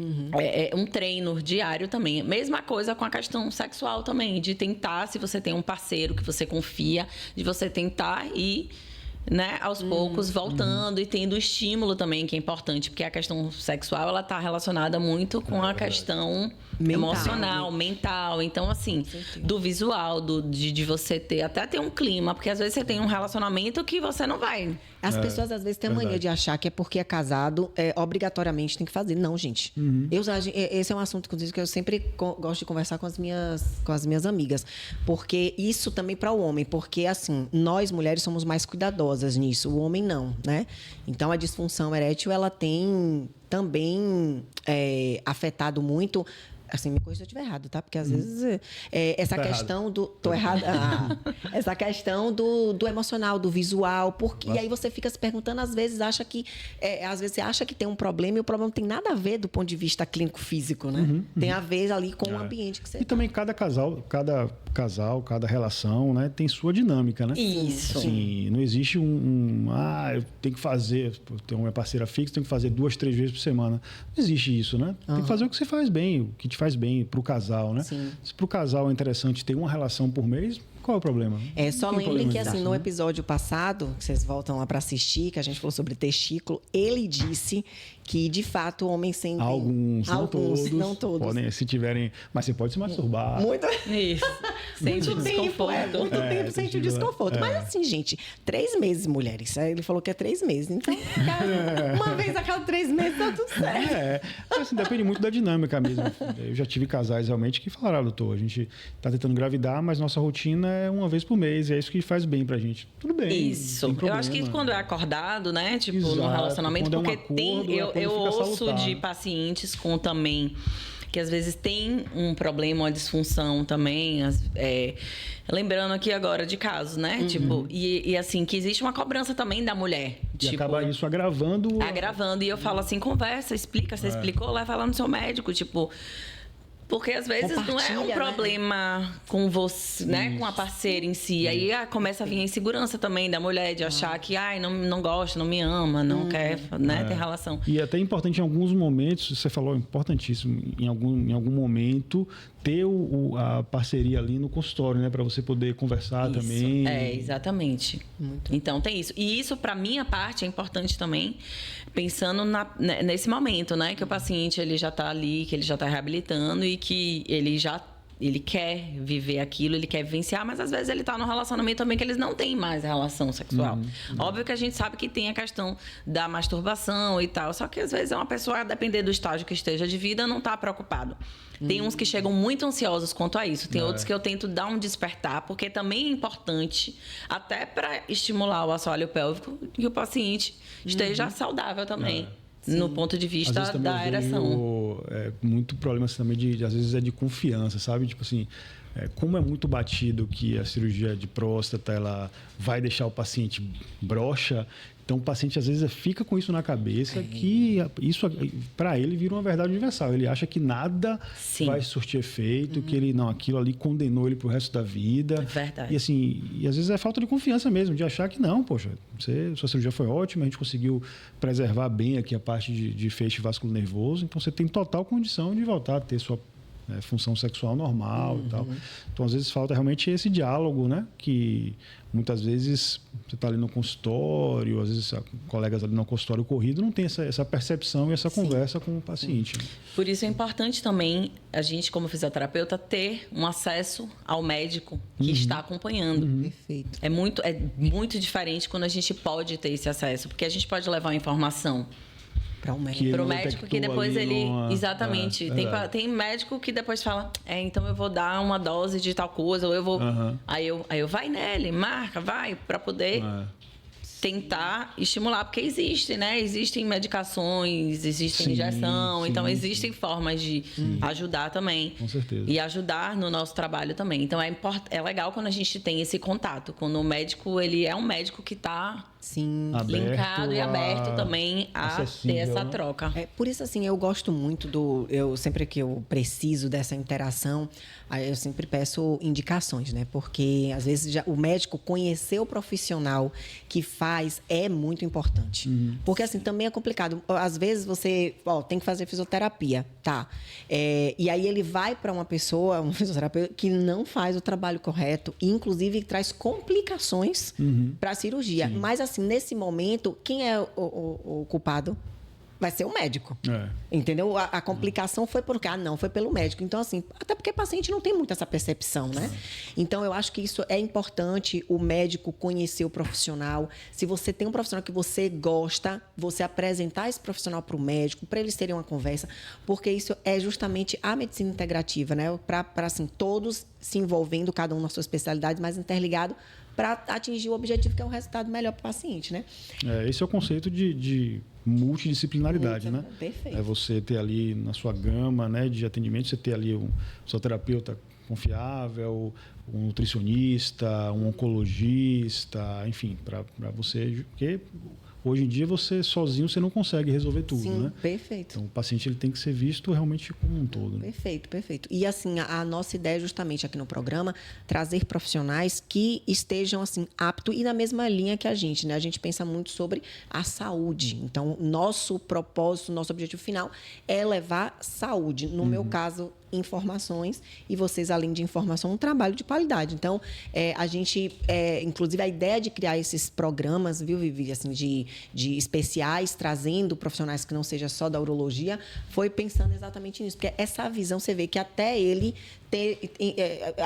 um treino diário também. Mesma coisa com a questão sexual também, de tentar, se você tem um parceiro que você confia, de você tentar ir, né, aos poucos voltando e tendo estímulo também, que é importante, porque a questão sexual, ela está relacionada muito com a questão emocional, mental. Então, assim, do visual, de você até ter um clima, porque às vezes você tem um relacionamento que você não vai. As pessoas às vezes têm a mania de achar que é porque é casado, obrigatoriamente tem que fazer. Não, gente. Esse é um assunto, inclusive, que eu sempre gosto de conversar com as minhas amigas. Porque isso também para o homem. Porque, assim, nós mulheres somos mais cuidadosas nisso. O homem não, né? Então, a disfunção erétil, ela tem também afetado muito... Assim, me corrija se eu estiver errado, tá? Porque às vezes essa questão do... Tô errada. Essa questão do emocional, do visual. Porque, e aí você fica se perguntando, às vezes acha que tem um problema e o problema não tem nada a ver do ponto de vista clínico físico, né? Tem a ver ali com o ambiente que você E também cada casal, cada relação, né, tem sua dinâmica, né? Isso. Assim, não existe eu tenho que fazer, eu tenho uma parceira fixa, tenho que fazer 2, 3 vezes por semana. Não existe isso, né? Tem que fazer o que você faz bem, o que te faz bem pro casal, né? Sim. Se pro casal é interessante ter uma relação por mês, qual é o problema? Só lembrem que, assim, no episódio passado, que vocês voltam lá para assistir, que a gente falou sobre testículo, ele disse que, de fato, o homem sente... Alguns, não todos. Podem, se tiverem... Mas você pode se masturbar. Muito... Isso. Sente o desconforto. Muito tempo sente o desconforto. Mas, assim, gente, 3 meses, mulheres. Ele falou que é 3 meses. Então, uma vez a cada 3 meses, tá tudo certo. Assim, depende muito da dinâmica mesmo. Eu já tive casais, realmente, que falaram, doutor, a gente tá tentando engravidar, mas nossa rotina é uma vez por mês, e é isso que faz bem pra gente. Tudo bem. Isso. Eu acho que quando é acordado, né? Tipo, Exato. no relacionamento, Quando porque eu ouço salutar. de pacientes com também que às vezes tem um problema, uma disfunção também, lembrando aqui agora de casos, né? Tipo, e assim, que existe uma cobrança também da mulher. E acaba isso agravando. Agravando. E eu falo assim, conversa, explica, você explicou, leva lá no seu médico, tipo... Porque às vezes não é um problema com você, né? Com a parceira em si. Aí começa a vir a insegurança também da mulher de achar que não gosta, não me ama, não quer, né, ter relação. E é até importante em alguns momentos, você falou, importantíssimo, em algum momento ter a parceria ali no consultório, né, para você poder conversar Isso. também. Exatamente. Então tem isso. E isso, para minha parte, é importante também, pensando nesse momento, né, que o paciente ele já está ali, que ele já está reabilitando e que ele quer viver aquilo, ele quer vivenciar, mas às vezes ele está num relacionamento também que eles não têm mais relação sexual. Óbvio que a gente sabe que tem a questão da masturbação e tal, só que às vezes é uma pessoa, a depender do estágio que esteja de vida, não está preocupado. Tem uns que chegam muito ansiosos quanto a isso, tem outros que eu tento dar um despertar, porque também é importante, até para estimular o assoalho pélvico, que o paciente esteja saudável também. No ponto de vista da ereção. Muito problema assim, também às vezes é de confiança, sabe? Tipo assim, como é muito batido que a cirurgia de próstata ela vai deixar o paciente broxa, então o paciente às vezes fica com isso na cabeça que isso para ele vira uma verdade universal. Ele acha que nada vai surtir efeito, que aquilo ali condenou ele pro resto da vida. É verdade. E assim, às vezes é falta de confiança mesmo, de achar que não, poxa, sua cirurgia foi ótima, a gente conseguiu preservar bem aqui a parte de feixe vascular nervoso, então você tem total condição de voltar a ter sua função sexual normal e tal. Então, às vezes, falta realmente esse diálogo, né? Que muitas vezes você está ali no consultório, às vezes colegas ali no consultório corrido não tem essa percepção e essa conversa com o paciente. Por isso é importante também a gente, como fisioterapeuta, ter um acesso ao médico que está acompanhando. Perfeito. É muito diferente quando a gente pode ter esse acesso, porque a gente pode levar uma informação para o médico. Para o médico que depois ele... Exatamente. Tem médico que depois fala, então eu vou dar uma dose de tal coisa, ou eu vou... Aí eu vai nele, marca, vai, para poder tentar estimular, porque existe, né? Existem medicações, existe injeção, então existem formas de ajudar também. Com certeza. E ajudar no nosso trabalho também. Então é legal quando a gente tem esse contato, quando o médico, ele é um médico que está... Sim, linkado e aberto também a ter essa troca. Por isso, assim, eu gosto muito sempre que eu preciso dessa interação, eu sempre peço indicações, né? Porque, às vezes, o médico conhecer o profissional que faz é muito importante. Porque, assim, também é complicado. Às vezes, você tem que fazer fisioterapia, tá? E aí, ele vai para uma pessoa, um fisioterapeuta, que não faz o trabalho correto e, inclusive, traz complicações para a cirurgia. Mas, assim, nesse momento, quem é o culpado? Vai ser o médico. Entendeu? A complicação foi por cá, não, foi pelo médico. Então, assim, até porque o paciente não tem muito essa percepção, né? Então, eu acho que isso é importante, o médico conhecer o profissional. Se você tem um profissional que você gosta, você apresentar esse profissional para o médico, para eles terem uma conversa, porque isso é justamente a medicina integrativa, né? Para assim, todos se envolvendo, cada um na sua especialidade, mas interligado, para atingir o objetivo que é um resultado melhor para o paciente, né? Esse é o conceito de multidisciplinaridade, né? Perfeito. É você ter ali na sua gama, né, de atendimento, você ter ali um fisioterapeuta confiável, um nutricionista, um oncologista, enfim, para você... Porque hoje em dia, você sozinho, você não consegue resolver tudo, né? Perfeito. Então, o paciente ele tem que ser visto realmente como um todo. Né? Perfeito. E, assim, a nossa ideia, justamente aqui no programa, trazer profissionais que estejam, assim, aptos e na mesma linha que a gente, né? A gente pensa muito sobre a saúde. Então, nosso propósito, nosso objetivo final é levar saúde. No meu caso, informações, e vocês, além de informação, um trabalho de qualidade. Então, a gente, inclusive, a ideia de criar esses programas, viu, Vivi, assim, de especiais, trazendo profissionais que não seja só da urologia, foi pensando exatamente nisso. Porque essa visão, você vê que até ele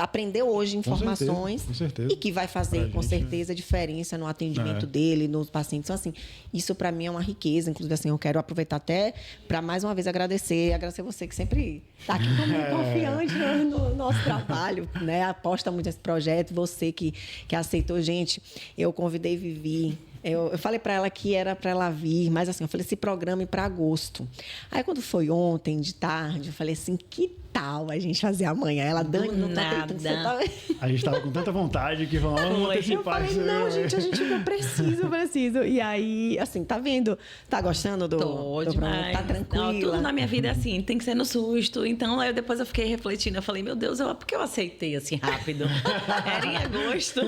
aprendeu hoje informações com certeza. E que vai fazer, com certeza, diferença no atendimento dele, nos pacientes. Então, assim, isso para mim é uma riqueza. Inclusive, assim, eu quero aproveitar até para, mais uma vez, agradecer você que sempre está aqui comigo, confiante no nosso trabalho, né? Aposta muito nesse projeto. Você que aceitou. Gente, eu convidei Vivi. Eu falei para ela que era para ela vir, mas assim, eu falei, esse programa é para agosto. Aí, quando foi ontem, de tarde, eu falei assim, que tal a gente fazer amanhã? Ela, Dani, não tá tentando, você tá... A gente tava com tanta vontade que vamos antecipar isso. Eu falei, não, gente, eu preciso. E aí, assim, tá vendo? Tá gostando do demais. Tá tranquila? Não, tudo na minha vida é assim, tem que ser no susto. Então, aí depois eu fiquei refletindo, eu falei, meu Deus, por que eu aceitei assim rápido? Era em agosto.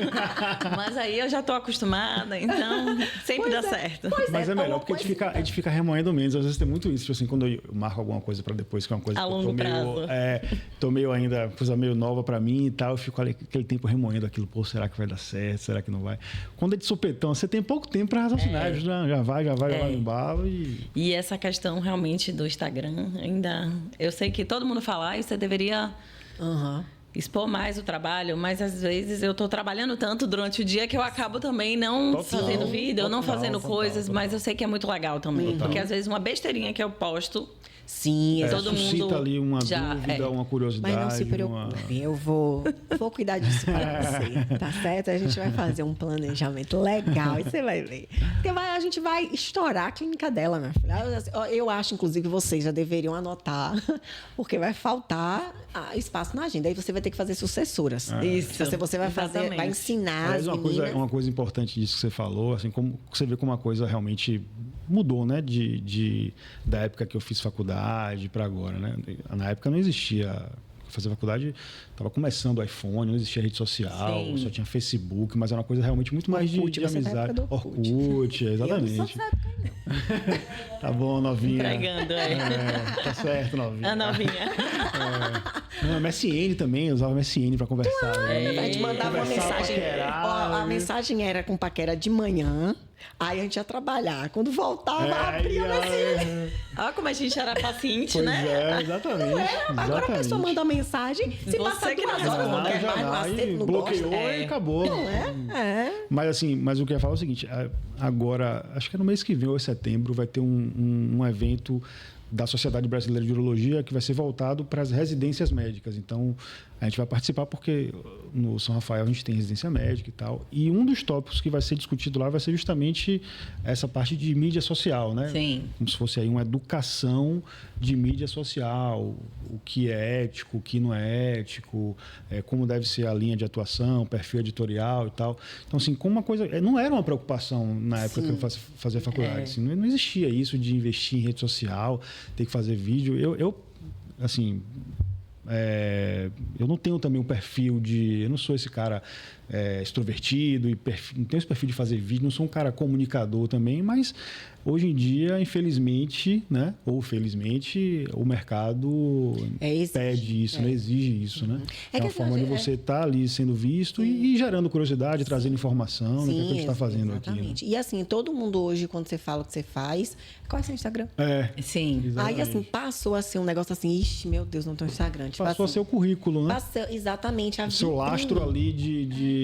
Mas aí eu já tô acostumada, então sempre dá certo. Mas é melhor, porque a gente fica remoendo menos. Às vezes tem muito isso, tipo assim, quando eu marco alguma coisa para depois, que é uma coisa a que longo prazo. Tô meio ainda, coisa meio nova para mim e tal, eu fico ali aquele tempo remoendo aquilo, pô, será que vai dar certo? Será que não vai? Quando é de supetão, você tem pouco tempo para raciocinar, já vai no embalo E essa questão realmente do Instagram, ainda... Eu sei que todo mundo fala, e você deveria... expor mais o trabalho, mas às vezes eu tô trabalhando tanto durante o dia que eu acabo também não fazendo vídeo, não fazendo coisas, mas eu sei que é muito legal também, porque às vezes uma besteirinha que eu posto, sim, todo mundo suscita ali uma dúvida, uma curiosidade. Mas não se preocupe, eu vou cuidar disso para você, tá certo? A gente vai fazer um planejamento legal e você vai ver. Porque a gente vai estourar a clínica dela, minha filha. Eu acho, inclusive, que vocês já deveriam anotar, porque vai faltar espaço na agenda. Aí você vai ter que fazer sucessoras. Isso. Você vai fazer, vai ensinar as meninas. Uma coisa importante disso que você falou, assim, como você vê como uma coisa realmente mudou, né? Da época que eu fiz faculdade para agora, né? Na época não existia... Fazer faculdade, estava começando o iPhone, não existia rede social, só tinha Facebook, mas era uma coisa realmente muito mais de amizade. Orkut, exatamente. Eu não sou dessa época, não. Tá bom, novinha. Entregando, tá certo, novinha. A novinha. Não, MSN também, eu usava MSN pra conversar. A gente mandava uma mensagem. A mensagem era com paquera de manhã, aí a gente ia trabalhar. Quando voltava, abria a mensagem. Olha como a gente era paciente, Pois né? exatamente. Não é? Agora a pessoa manda uma mensagem, se Você passa que 2 não horas, não quer mais, já macete, não bloqueou gosta. e acabou. Não é? Mas assim, mas o que eu ia falar é o seguinte, agora, acho que é no mês que vem, ou em setembro, vai ter um evento da Sociedade Brasileira de Urologia que vai ser voltado para as residências médicas. Então, a gente vai participar porque no São Rafael a gente tem residência médica e tal. E um dos tópicos que vai ser discutido lá vai ser justamente essa parte de mídia social, né? Sim. Como se fosse aí uma educação de mídia social, o que é ético, o que não é ético, como deve ser a linha de atuação, perfil editorial e tal. Então, assim, como uma coisa... Não era uma preocupação na época que eu fazia faculdade. Assim, não existia isso de investir em rede social, ter que fazer vídeo. Eu não tenho também um perfil de... Eu não sou esse cara extrovertido, não tenho esse perfil de fazer vídeo, não sou um cara comunicador também, mas hoje em dia, infelizmente, né, ou felizmente, o mercado pede isso, né, exige isso, né? É uma forma de você estar ali sendo visto e gerando curiosidade, trazendo informação, né, que é o que a gente está fazendo exatamente. aqui. Né? E assim, todo mundo hoje, quando você fala o que você faz, qual é o seu Instagram? Sim. Aí assim, passou a ser um negócio assim, ixi, meu Deus, não tem Instagram. Tipo, passou assim, a ser o currículo, né? Passou, exatamente. O seu lastro ali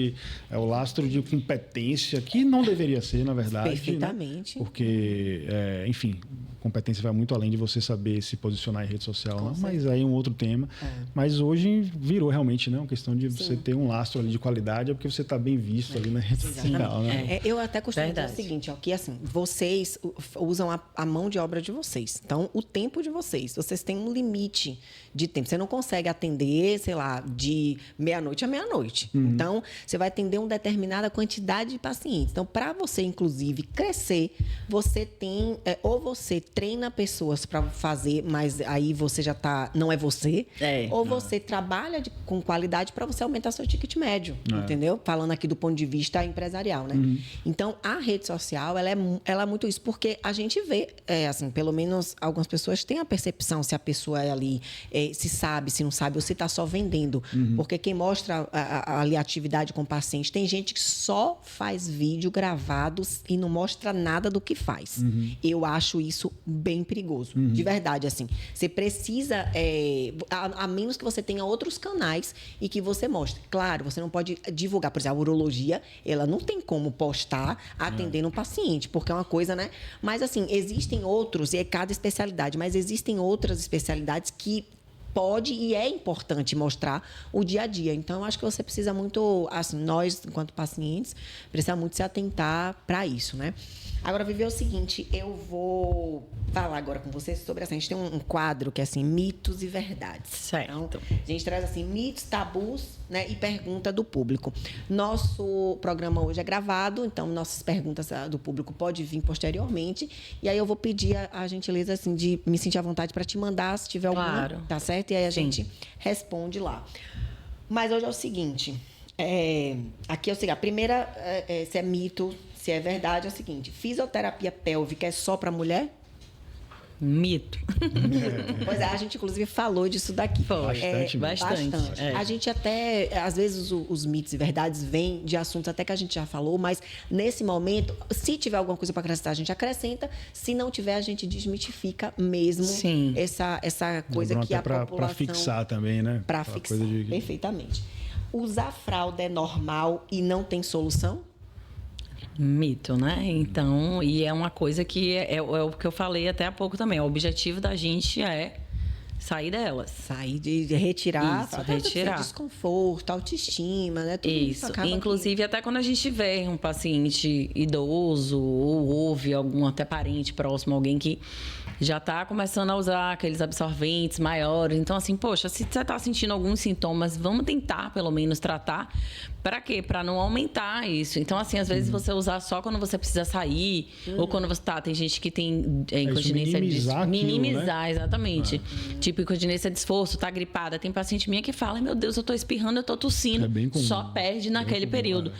o lastro de competência, que não deveria ser, na verdade. Perfeitamente. Né? Porque, enfim, competência vai muito além de você saber se posicionar em rede social, né? Mas aí é um outro tema. Mas hoje virou realmente, né, uma questão de você ter um lastro ali de qualidade, é porque você está bem visto ali na rede social. Né? Eu até costumo dizer o seguinte, ó, que assim, vocês usam a mão de obra de vocês. Então, o tempo de vocês têm um limite de tempo. Você não consegue atender, sei lá, de meia-noite a meia-noite. Então, você vai atender uma determinada quantidade de pacientes. Então, para você, inclusive, crescer, você tem... ou você treina pessoas para fazer, mas aí você já tá... Não é você. Ou você trabalha com qualidade para você aumentar seu ticket médio. Entendeu? Falando aqui do ponto de vista empresarial, né? Então, a rede social, ela é muito isso. Porque a gente vê, assim, pelo menos algumas pessoas têm a percepção se a pessoa é ali... se sabe, se não sabe, ou se está só vendendo. Porque quem mostra ali a atividade com o paciente, tem gente que só faz vídeo gravados e não mostra nada do que faz. Eu acho isso bem perigoso. De verdade, assim. Você precisa, a menos que você tenha outros canais e que você mostre. Claro, você não pode divulgar. Por exemplo, a urologia, ela não tem como postar atendendo um paciente, porque é uma coisa, né? Mas, assim, existem outros, e é cada especialidade, mas existem outras especialidades que pode e é importante mostrar o dia a dia. Então, eu acho que você precisa muito, assim, nós, enquanto pacientes, precisamos muito se atentar para isso, né? Agora, Vivi, é o seguinte, eu vou falar agora com vocês sobre, assim, a gente tem um quadro que é, assim, mitos e verdades. Certo. Então, a gente traz, assim, mitos, tabus, né, e pergunta do público. Nosso programa hoje é gravado, então nossas perguntas do público podem vir posteriormente. E aí eu vou pedir a gentileza, assim, de me sentir à vontade para te mandar, se tiver alguma, tá certo? E aí a gente responde lá. Mas hoje é o seguinte, aqui é o seguinte, a primeira, se é mito, se é verdade, é o seguinte, fisioterapia pélvica é só para mulher? Mito. Pois a gente inclusive falou disso daqui. Bastante. A gente até, às vezes, os mitos e verdades vêm de assuntos até que a gente já falou, mas nesse momento, se tiver alguma coisa para acrescentar, a gente acrescenta. Se não tiver, a gente desmitifica mesmo essa coisa que a população... Para fixar também, né? Para fixar, perfeitamente. Usar fralda é normal e não tem solução? Mito, né? Então, e é uma coisa que é o que eu falei até há pouco também. O objetivo da gente é sair delas. Sair de retirar. Isso, retirar. Desconforto, autoestima, né? Tudo isso. Inclusive, até quando a gente vê um paciente idoso ou ouve algum até parente próximo, alguém que já está começando a usar aqueles absorventes maiores. Então, assim, poxa, se você está sentindo alguns sintomas, vamos tentar, pelo menos, tratar. Para quê? Para não aumentar isso. Então, assim, às vezes você usar só quando você precisa sair, ou quando você tá. Tem gente que tem incontinência minimizar, né? Exatamente. Tipo, incontinência de esforço, tá gripada. Tem paciente minha que fala, meu Deus, eu tô espirrando, eu tô tossindo. É bem comum. Só perde naquele período.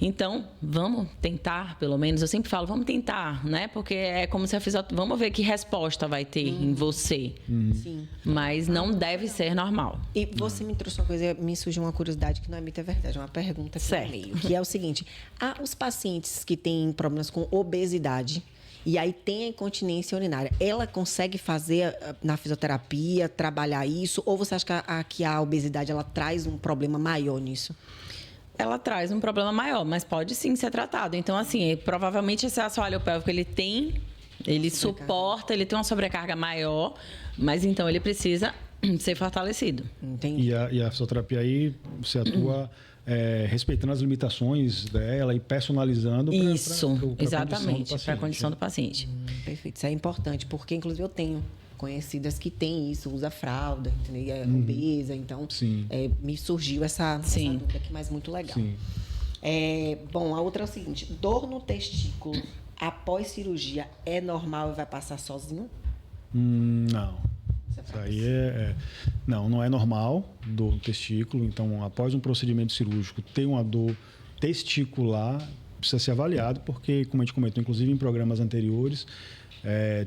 Então, vamos tentar, pelo menos. Eu sempre falo, vamos tentar, né? Porque é como se a fisioterapia... Vamos ver que resposta vai ter em você. Sim. Mas não deve ser normal. E você me trouxe uma coisa, me surgiu uma curiosidade que não é mito, é verdade. É uma pergunta aqui no meio. Que é o seguinte. Os pacientes que têm problemas com obesidade... E aí tem a incontinência urinária. Ela consegue fazer na fisioterapia, trabalhar isso? Ou você acha que a obesidade ela traz um problema maior nisso? Ela traz um problema maior, mas pode sim ser tratado. Então, assim, provavelmente esse assoalho pélvico, ele suporta, ele tem uma sobrecarga maior, mas então ele precisa ser fortalecido. Entendi. E a fisioterapia aí, você atua... respeitando as limitações dela e personalizando para a condição do paciente. Perfeito, isso é importante, porque inclusive eu tenho conhecidas que têm isso, usa fralda, é obesa, então me surgiu essa dúvida aqui, mas muito legal. Bom, a outra é o seguinte, dor no testículo após cirurgia é normal e vai passar sozinho? Não. Isso aí não é normal do testículo. Então, após um procedimento cirúrgico, ter uma dor testicular precisa ser avaliado, porque, como a gente comentou, inclusive em programas anteriores,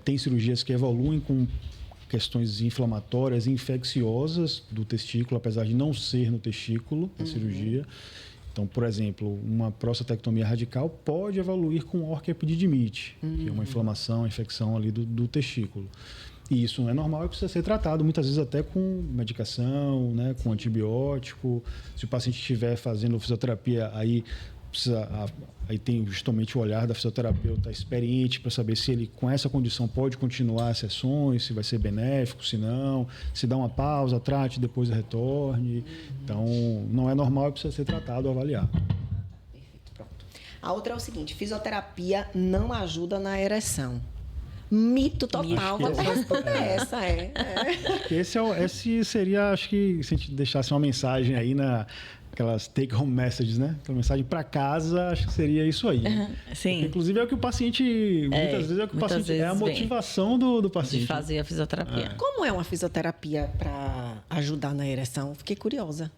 tem cirurgias que evoluem com questões inflamatórias e infecciosas do testículo, apesar de não ser no testículo a cirurgia. Então, por exemplo, uma prostatectomia radical pode evoluir com orquiepididimite, que é uma inflamação, infecção ali do testículo. E isso não é normal e precisa ser tratado, muitas vezes até com medicação, né, com antibiótico. Se o paciente estiver fazendo fisioterapia, aí tem justamente o olhar da fisioterapeuta experiente para saber se ele, com essa condição, pode continuar as sessões, se vai ser benéfico, se não, se dá uma pausa, trate, depois retorne. Então, não é normal e precisa ser tratado ou avaliado. Perfeito, pronto. A outra é o seguinte, fisioterapia não ajuda na ereção. Mito total, a resposta é essa, Esse seria, acho que, se a gente deixasse uma mensagem aí aquelas take-home messages, né? Aquela mensagem para casa, acho que seria isso aí. Sim. Porque, inclusive, é o que o paciente... muitas vezes é o que o paciente... É a motivação do paciente. De fazer a fisioterapia. Como é uma fisioterapia para ajudar na ereção? Fiquei curiosa.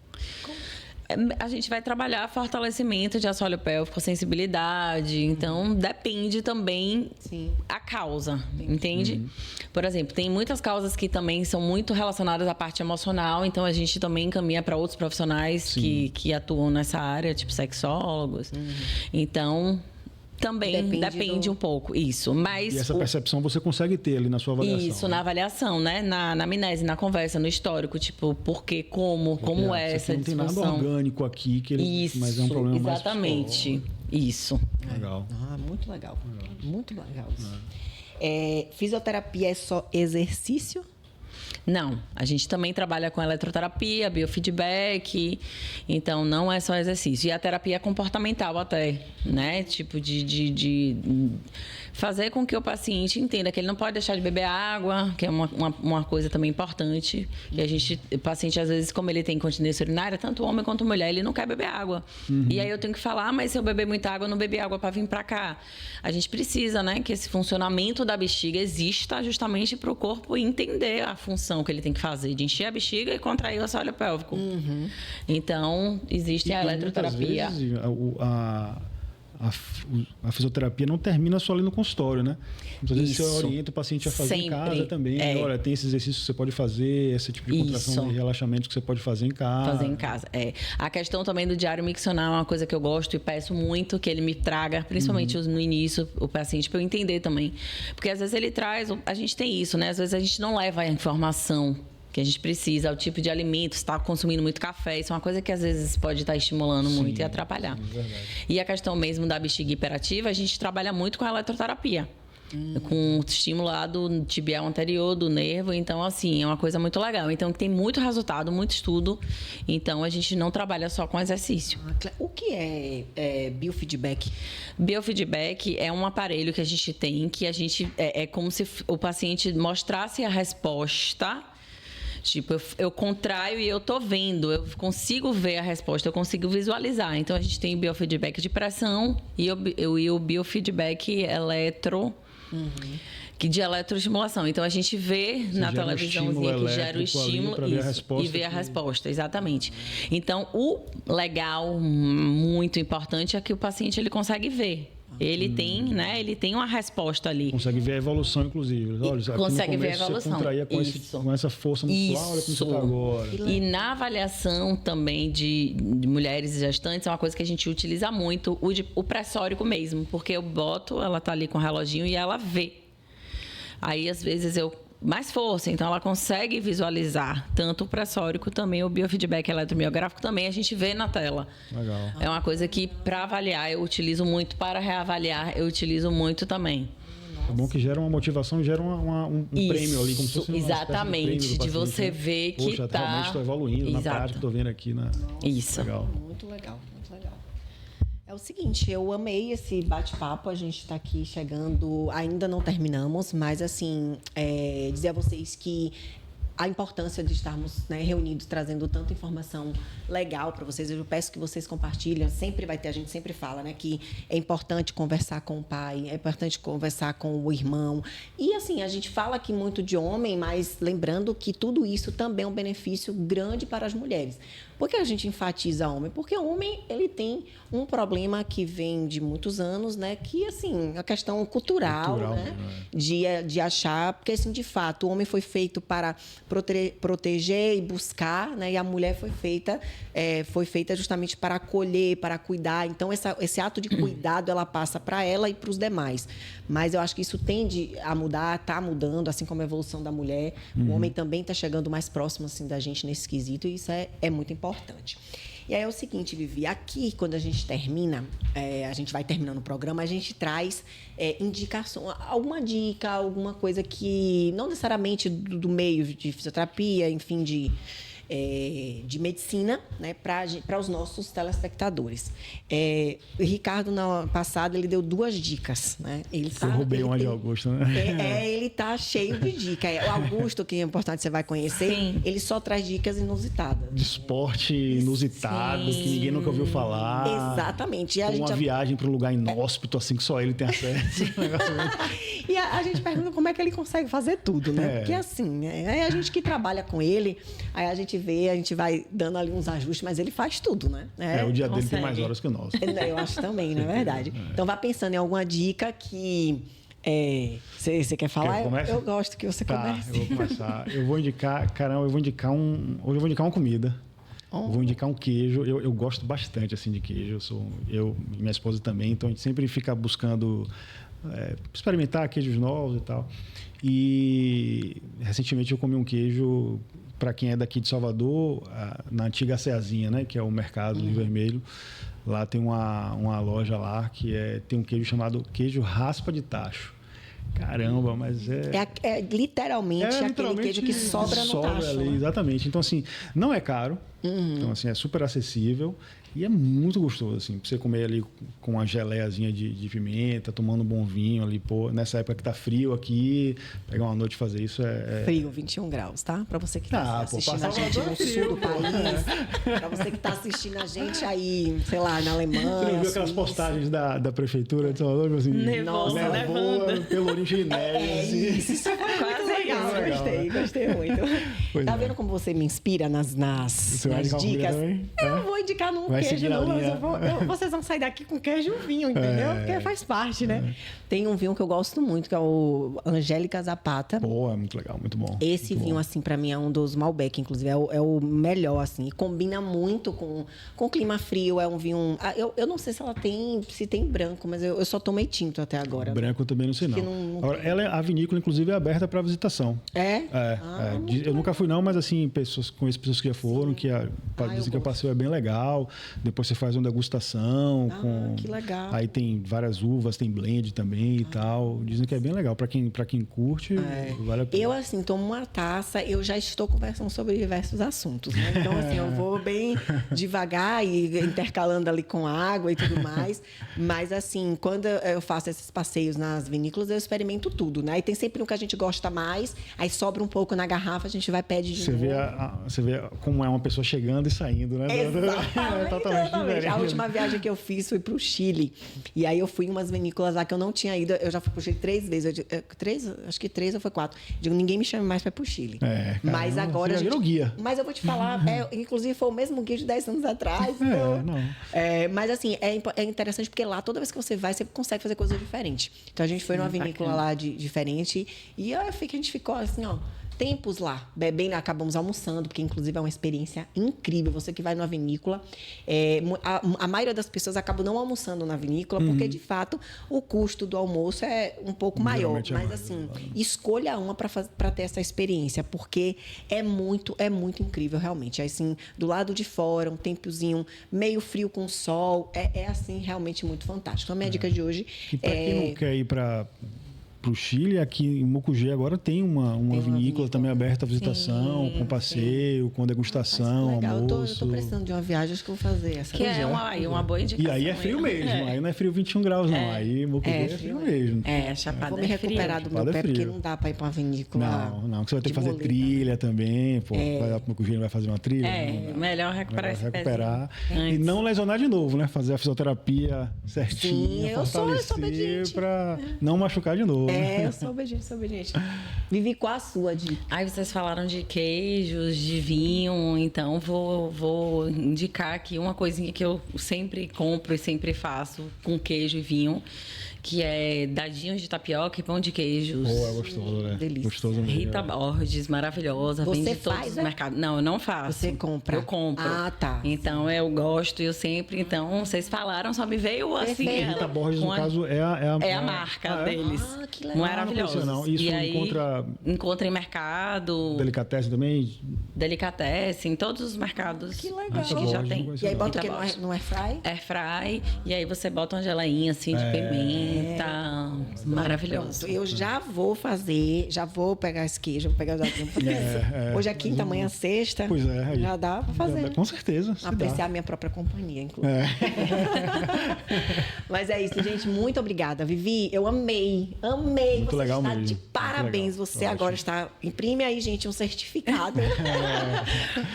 A gente vai trabalhar fortalecimento de assoalho pélvico, sensibilidade. Então, depende também a causa, entende? Por exemplo, tem muitas causas que também são muito relacionadas à parte emocional. Então, a gente também encaminha para outros profissionais que atuam nessa área, tipo sexólogos. Então... Também depende um pouco, isso. Mas e essa percepção você consegue ter ali na sua avaliação? Isso, na avaliação, né? Na amnese, na conversa, no histórico, tipo, por quê, como é essa disfunção. Não tem nada orgânico aqui, mas é um problema mais exatamente. Isso. Legal. Muito legal. Muito legal isso. Fisioterapia é só exercício? Não, a gente também trabalha com eletroterapia, biofeedback, então não é só exercício. E a terapia comportamental até, né? Tipo de fazer com que o paciente entenda que ele não pode deixar de beber água, que é uma coisa também importante. Que o paciente, às vezes, como ele tem incontinência urinária, tanto homem quanto mulher, ele não quer beber água. E aí eu tenho que falar, mas se eu beber muita água, eu não bebi água para vir para cá. A gente precisa, né, que esse funcionamento da bexiga exista justamente para o corpo entender a função que ele tem que fazer, de encher a bexiga e contrair o assoalho pélvico. Então, existe a eletroterapia. Muitas vezes, a fisioterapia não termina só ali no consultório, né? Muitas vezes você orienta o paciente a fazer em casa também. Olha, tem esse exercício que você pode fazer, esse tipo de contração e relaxamento que você pode fazer em casa. Fazer em casa, A questão também do diário miccional é uma coisa que eu gosto e peço muito que ele me traga, principalmente no início, o paciente, para eu entender também. Porque às vezes ele traz... A gente tem isso, né? Às vezes a gente não leva a informação que a gente precisa, o tipo de alimento, está consumindo muito café, isso é uma coisa que às vezes pode estar estimulando muito e atrapalhar. E a questão mesmo da bexiga hiperativa, a gente trabalha muito com a eletroterapia. Com o estímulo lá do tibial anterior, do nervo. Então, assim, é uma coisa muito legal. Então, tem muito resultado, muito estudo. Então, a gente não trabalha só com exercício. O que é biofeedback? Biofeedback é um aparelho que a gente tem, que a gente... É como se o paciente mostrasse a resposta... Tipo, eu contraio e eu tô vendo, eu consigo ver a resposta, eu consigo visualizar. Então, a gente tem o biofeedback de pressão e o biofeedback eletro, de eletroestimulação. Então, a gente vê na televisãozinha que gera o estímulo e vê a resposta, exatamente. Então, o legal, muito importante, é que o paciente ele consegue ver. Ele tem, né? Ele tem uma resposta ali. Consegue ver a evolução, evolução, inclusive. Olha, consegue ver a evolução. Você contraía com essa força muscular, olha como você está agora. E na avaliação também de mulheres gestantes, é uma coisa que a gente utiliza muito, o pressórico mesmo, porque eu boto, ela tá ali com o reloginho e ela vê. Aí, às vezes, mais força, então ela consegue visualizar tanto o pressórico, também o biofeedback eletromiográfico, também a gente vê na tela. Legal. É uma coisa que, para avaliar, eu utilizo muito, para reavaliar, eu utilizo muito também. É bom que gera uma motivação, gera um prêmio ali, como se fosse exatamente, de você ver que poxa, realmente estou evoluindo. Exato. Na prática, estou vendo aqui. Isso. Legal. Muito legal, muito legal. É o seguinte, eu amei esse bate-papo, a gente está aqui chegando, ainda não terminamos, mas assim, dizer a vocês que a importância de estarmos, né, reunidos, trazendo tanta informação legal para vocês. Eu peço que vocês compartilhem. Sempre vai ter, a gente sempre fala, né, que é importante conversar com o pai, é importante conversar com o irmão. E assim, a gente fala aqui muito de homem, mas lembrando que tudo isso também é um benefício grande para as mulheres. Por que a gente enfatiza homem? Porque o homem, ele tem um problema que vem de muitos anos, né? Que, assim, a questão cultural, né? De achar... Porque, assim, de fato, o homem foi feito para proteger e buscar, né? E a mulher foi feita justamente para acolher, para cuidar. Então, esse ato de cuidado, ela passa para ela e para os demais. Mas eu acho que isso tende a mudar, está mudando, assim como a evolução da mulher. O homem também está chegando mais próximo, assim, da gente nesse quesito. E isso é muito importante. E aí é o seguinte, Vivi, aqui quando a gente termina, a gente vai terminando o programa, a gente traz indicação, alguma dica, alguma coisa que não necessariamente do meio de fisioterapia, enfim, de medicina, né, para os nossos telespectadores. O Ricardo, na passada, ele deu 2 dicas. Né? Eu roubei uma de Augusto, né? Ele está cheio de dicas. O Augusto, que é importante, você vai conhecer, sim, ele só traz dicas inusitadas. De esporte inusitado, sim, que ninguém nunca ouviu falar. Exatamente. E uma viagem para um lugar inóspito, assim, que só ele tem acesso. E a gente pergunta como é que ele consegue fazer tudo, né? Porque assim, a gente que trabalha com ele, aí a gente vai dando ali uns ajustes, mas ele faz tudo, né? O dia dele tem mais horas que o nosso. Eu acho também, não é verdade? Então, vá pensando em alguma dica que... Você quer falar? Eu gosto que você comece. Eu vou começar. Hoje eu vou indicar uma comida. Eu vou indicar um queijo. Eu gosto bastante, assim, de queijo. Eu e minha esposa também, então a gente sempre fica buscando... experimentar queijos novos e tal. E recentemente eu comi um queijo, para quem é daqui de Salvador, na antiga Ceazinha, né, que é o mercado Rio Vermelho. Lá tem uma loja lá que tem um queijo chamado queijo raspa de tacho. Caramba, mas literalmente aquele queijo que sobra no tacho. Ali, né? Exatamente. Então, assim, não é caro. Então, assim, é super acessível. E é muito gostoso, assim, pra você comer ali com uma geleiazinha de pimenta, tomando um bom vinho ali, nessa época que tá frio aqui, pegar uma noite e fazer isso Frio, 21 graus, tá? Pra você que tá assistindo a gente no sul do país, pra você que tá assistindo a gente aí, sei lá, na Alemanha. Você não viu aquelas postagens da prefeitura de Salvador? Assim, nevando. Pelourinho cheio de neve. Isso foi muito legal. Gostei muito. Tá vendo como você me inspira nas dicas? Eu vou indicar num queijo novo. Vocês vão sair daqui com queijo e vinho, entendeu? Porque faz parte, né? Tem um vinho que eu gosto muito, que é o Angélica Zapata. Pô, é muito legal, muito bom. Esse muito vinho, bom. assim, pra mim é um dos Malbec, inclusive. É o melhor, assim. E combina muito com o clima frio. É um vinho... Eu não sei se tem branco, mas eu só tomei tinto até agora. Branco eu também não sei, não. A vinícola, inclusive, é aberta para visitação. Eu nunca fui, não, mas assim, conheço pessoas que já foram, que dizem que o passeio é bem legal. Depois você faz uma degustação. Que legal. Aí tem várias uvas, tem blend também e tal. Dizem que é bem legal. Para quem curte, vale a pena. Eu, assim, tomo uma taça, eu já estou conversando sobre diversos assuntos, né? Então, assim, eu vou bem devagar e intercalando ali com água e tudo mais. Mas, assim, quando eu faço esses passeios nas vinícolas, eu experimento tudo, né? E tem sempre um que a gente gosta mais, aí sobra um pouco na garrafa, a gente vai pedir de novo. Você vê como é uma pessoa chegando e saindo, né? totalmente diferente. A última viagem que eu fiz foi pro Chile. E aí eu fui em umas vinícolas lá que eu não tinha ido. Eu já fui pro Chile 3 vezes. Acho que 3 ou foi 4. Digo, ninguém me chama mais para ir pro Chile. Mas agora. Você já virou guia. Mas eu vou te falar, inclusive foi o mesmo guia de 10 anos atrás. Então, mas assim, é interessante porque lá, toda vez que você vai, você consegue fazer coisas diferentes. Então a gente foi numa vinícola lá diferente. E a gente ficou assim, ó. Tempos lá, bebendo, acabamos almoçando, porque inclusive é uma experiência incrível. Você que vai numa vinícola, a maioria das pessoas acabam não almoçando na vinícola, porque de fato o custo do almoço é um pouco maior. Mas assim, escolha uma para ter essa experiência, porque é muito incrível realmente. Assim, do lado de fora, um tempozinho meio frio com sol, é assim realmente muito fantástico. Então a minha dica de hoje e para quem não quer ir para o Chile, aqui em Mucugê agora tem uma vinícola também aberta à visitação, com passeio, com degustação, almoço. Eu tô precisando de uma viagem, acho que eu vou fazer essa. Que é uma boa indicação. E aí é frio mesmo, aí não é frio 21 graus não, aí Mucugê é frio mesmo. Chapada vou me recuperar do meu pé, porque não dá para ir para uma vinícola. Não, que você vai ter que fazer trilha também, pô, vai lá para Mucugê, vai fazer uma trilha. Melhor recuperar esse recuperar e não lesionar de novo, né? Fazer a fisioterapia certinha, fortalecer para não machucar de novo. Eu sou obediente. Vivi com a sua dica. Aí vocês falaram de queijos, de vinho, então vou indicar aqui uma coisinha que eu sempre compro e sempre faço com queijo e vinho, que é dadinhos de tapioca e pão de queijos. É gostoso, né? Delícia. Gostoso mesmo. Rita Borges, maravilhosa. Você vende todos os mercados. Não, eu não faço. Você compra? Eu compro. Ah, tá. Então, eu gosto, eu sempre... Então, vocês falaram, só me veio assim... Rita Borges, no caso, é a marca deles. Ah, que legal. Maravilhosa. Não, isso e aí, encontra em mercado. Delicatessen também? Delicatessen, em todos os mercados. Que legal. Que já tem. E aí bota o que no airfry? Airfry. E aí você bota uma geleinha assim de pimenta. Maravilhoso. Eu já vou fazer, já vou pegar esse queijo, vou pegar o dadinho. Hoje é quinta, amanhã é sexta. Pois é. Já dá pra fazer. Com certeza. Apreciar a minha própria companhia, inclusive. Mas é isso, gente. Muito obrigada, Vivi. Eu amei. Muito você legal está mesmo. de parabéns. Você agora está... Imprime aí, gente, um certificado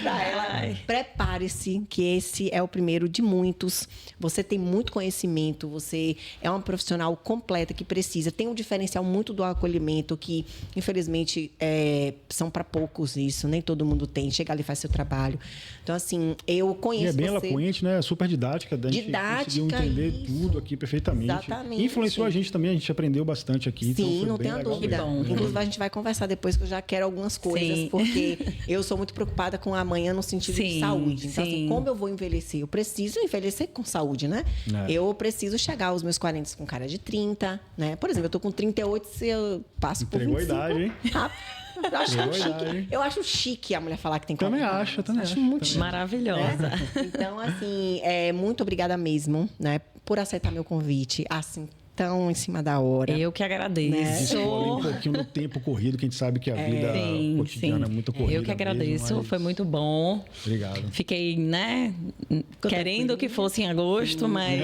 para ela. Prepare-se, que esse é o primeiro de muitos. Você tem muito conhecimento, você é uma profissional completa que precisa. Tem um diferencial muito do acolhimento que, infelizmente, são para poucos isso. Nem todo mundo tem. Chega ali e faz seu trabalho. Então, assim, eu conheço você. E é bem você... eloquente, né? Super didática. A gente conseguiu entender tudo aqui perfeitamente. Exatamente. Influenciou a gente também, a gente aprendeu bastante aqui. Sim, então não tenha dúvida. Inclusive, a gente vai conversar depois, que eu já quero algumas coisas, porque eu sou muito preocupada com amanhã no sentido de saúde. Então, assim, como eu vou envelhecer? Eu preciso envelhecer com saúde, né? Eu preciso chegar aos meus 40 com cara de 30, né? Por exemplo, eu tô com 38, se eu passo por 25... Entregou a idade, hein? Eu acho chique a mulher falar que tem 40. Também acho muito chique. Maravilhosa. Né? Então, assim, muito obrigada mesmo, né? Por aceitar meu convite, assim, tão em cima da hora. Eu que agradeço. Né? Um pouquinho no tempo corrido, que a gente sabe que a vida cotidiana é muito corrida. Eu que agradeço, mesmo, foi muito bom. Obrigado. Fiquei, né, querendo que fosse em agosto, mas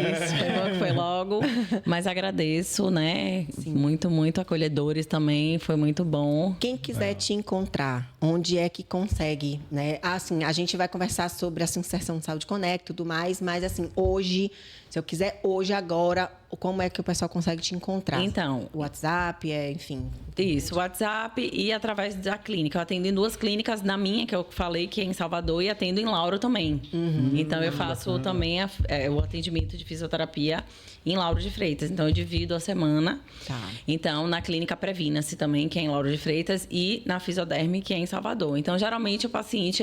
foi logo. Mas agradeço, né? Muito, muito acolhedores também, foi muito bom. Quem quiser te encontrar, onde é que consegue, né? Assim, a gente vai conversar sobre essa inserção de Saúde Connect e tudo mais, mas assim, hoje, se eu quiser hoje, agora, como é que o pessoal consegue te encontrar? Então, o WhatsApp, enfim. Isso, WhatsApp e através da clínica. Eu atendo em 2 clínicas, na minha, que eu falei, que é em Salvador, e atendo em Lauro também. Então, eu faço também o atendimento de fisioterapia em Lauro de Freitas. Então, eu divido a semana. Tá. Então, na clínica Previna-se também, que é em Lauro de Freitas, e na Fisioderme, que é em Salvador. Então, geralmente, o paciente,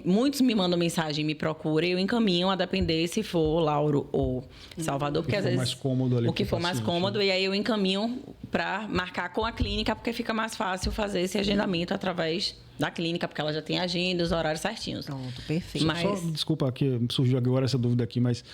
muitos me mandam mensagem, me procuram, e eu encaminho a depender se for Lauro ou Salvador, porque às vezes... mais cômodo ali o que for mais cômodo, e aí eu encaminho para marcar com a clínica, porque fica mais fácil fazer esse agendamento através da clínica, porque ela já tem agenda, os horários certinhos. Pronto, perfeito. Só, desculpa, que surgiu agora essa dúvida aqui, mas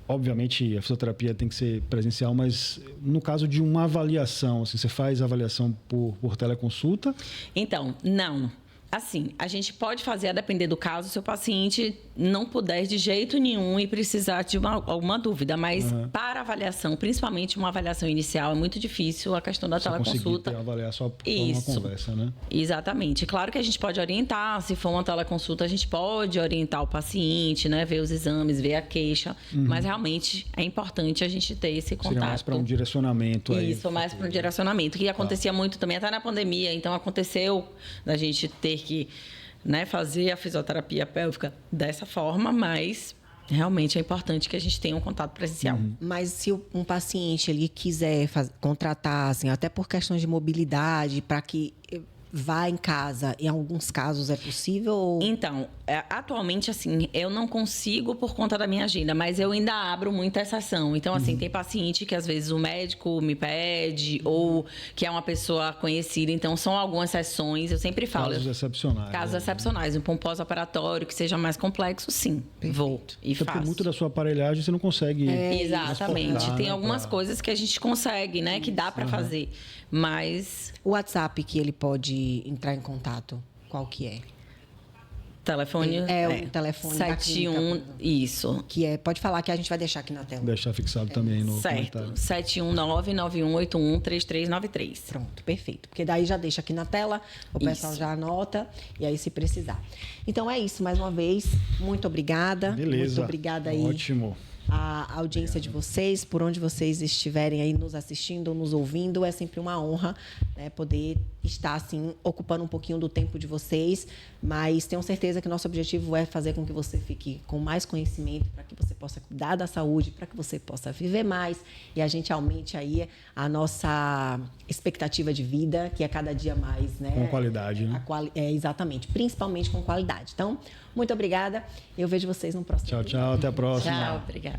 obviamente a fisioterapia tem que ser presencial, mas no caso de uma avaliação, assim, você faz avaliação por teleconsulta? Então, não. Assim, a gente pode fazer, a depender do caso, se o paciente não puder de jeito nenhum e precisar de alguma dúvida, mas para avaliação, principalmente uma avaliação inicial, é muito difícil a questão da teleconsulta. Avaliar só por uma conversa, né? Exatamente. Claro que a gente pode orientar, se for uma teleconsulta, a gente pode orientar o paciente, né? Ver os exames, ver a queixa, mas realmente é importante a gente ter esse contato. Seria mais para um direcionamento aí. Isso, mais para um direcionamento, que acontecia muito também até na pandemia, então aconteceu da gente ter que, né, fazer a fisioterapia pélvica dessa forma, mas realmente é importante que a gente tenha um contato presencial. Mas se um paciente ele quiser contratar, assim, até por questões de mobilidade, para que vá em casa, em alguns casos é possível? Então, atualmente, assim, eu não consigo por conta da minha agenda, mas eu ainda abro muita exceção. Então, assim, tem paciente que às vezes o médico me pede ou que é uma pessoa conhecida. Então, são algumas sessões, eu sempre falo. Casos excepcionais. Casos excepcionais. Um pós-operatório que seja mais complexo, sim. Perfeito. Vou e Porque faço. muito da sua aparelhagem você não consegue. Exatamente. Tem algumas coisas que a gente consegue, né? Que dá para fazer. Mas O WhatsApp que ele pode entrar em contato, qual que é? telefone o telefone da 71, clínica. Isso. Que é, pode falar que a gente vai deixar aqui na tela. Deixar fixado também no Certo. comentário. 719-9181-3393. Pronto, perfeito. Porque daí já deixa aqui na tela, o pessoal Isso. já anota, e aí se precisar. Então é isso, mais uma vez, muito obrigada. Beleza. Muito obrigada aí. Ótimo. A audiência de vocês, por onde vocês estiverem aí nos assistindo ou nos ouvindo, é sempre uma honra, né, poder estar assim ocupando um pouquinho do tempo de vocês, mas tenho certeza que nosso objetivo é fazer com que você fique com mais conhecimento, para que você possa cuidar da saúde, para que você possa viver mais e a gente aumente aí a nossa expectativa de vida, que é cada dia mais, né? Com qualidade, né? Exatamente, principalmente com qualidade. Então, muito obrigada. Eu vejo vocês no próximo Tchau, vídeo. tchau. Até a próxima. Tchau, obrigada.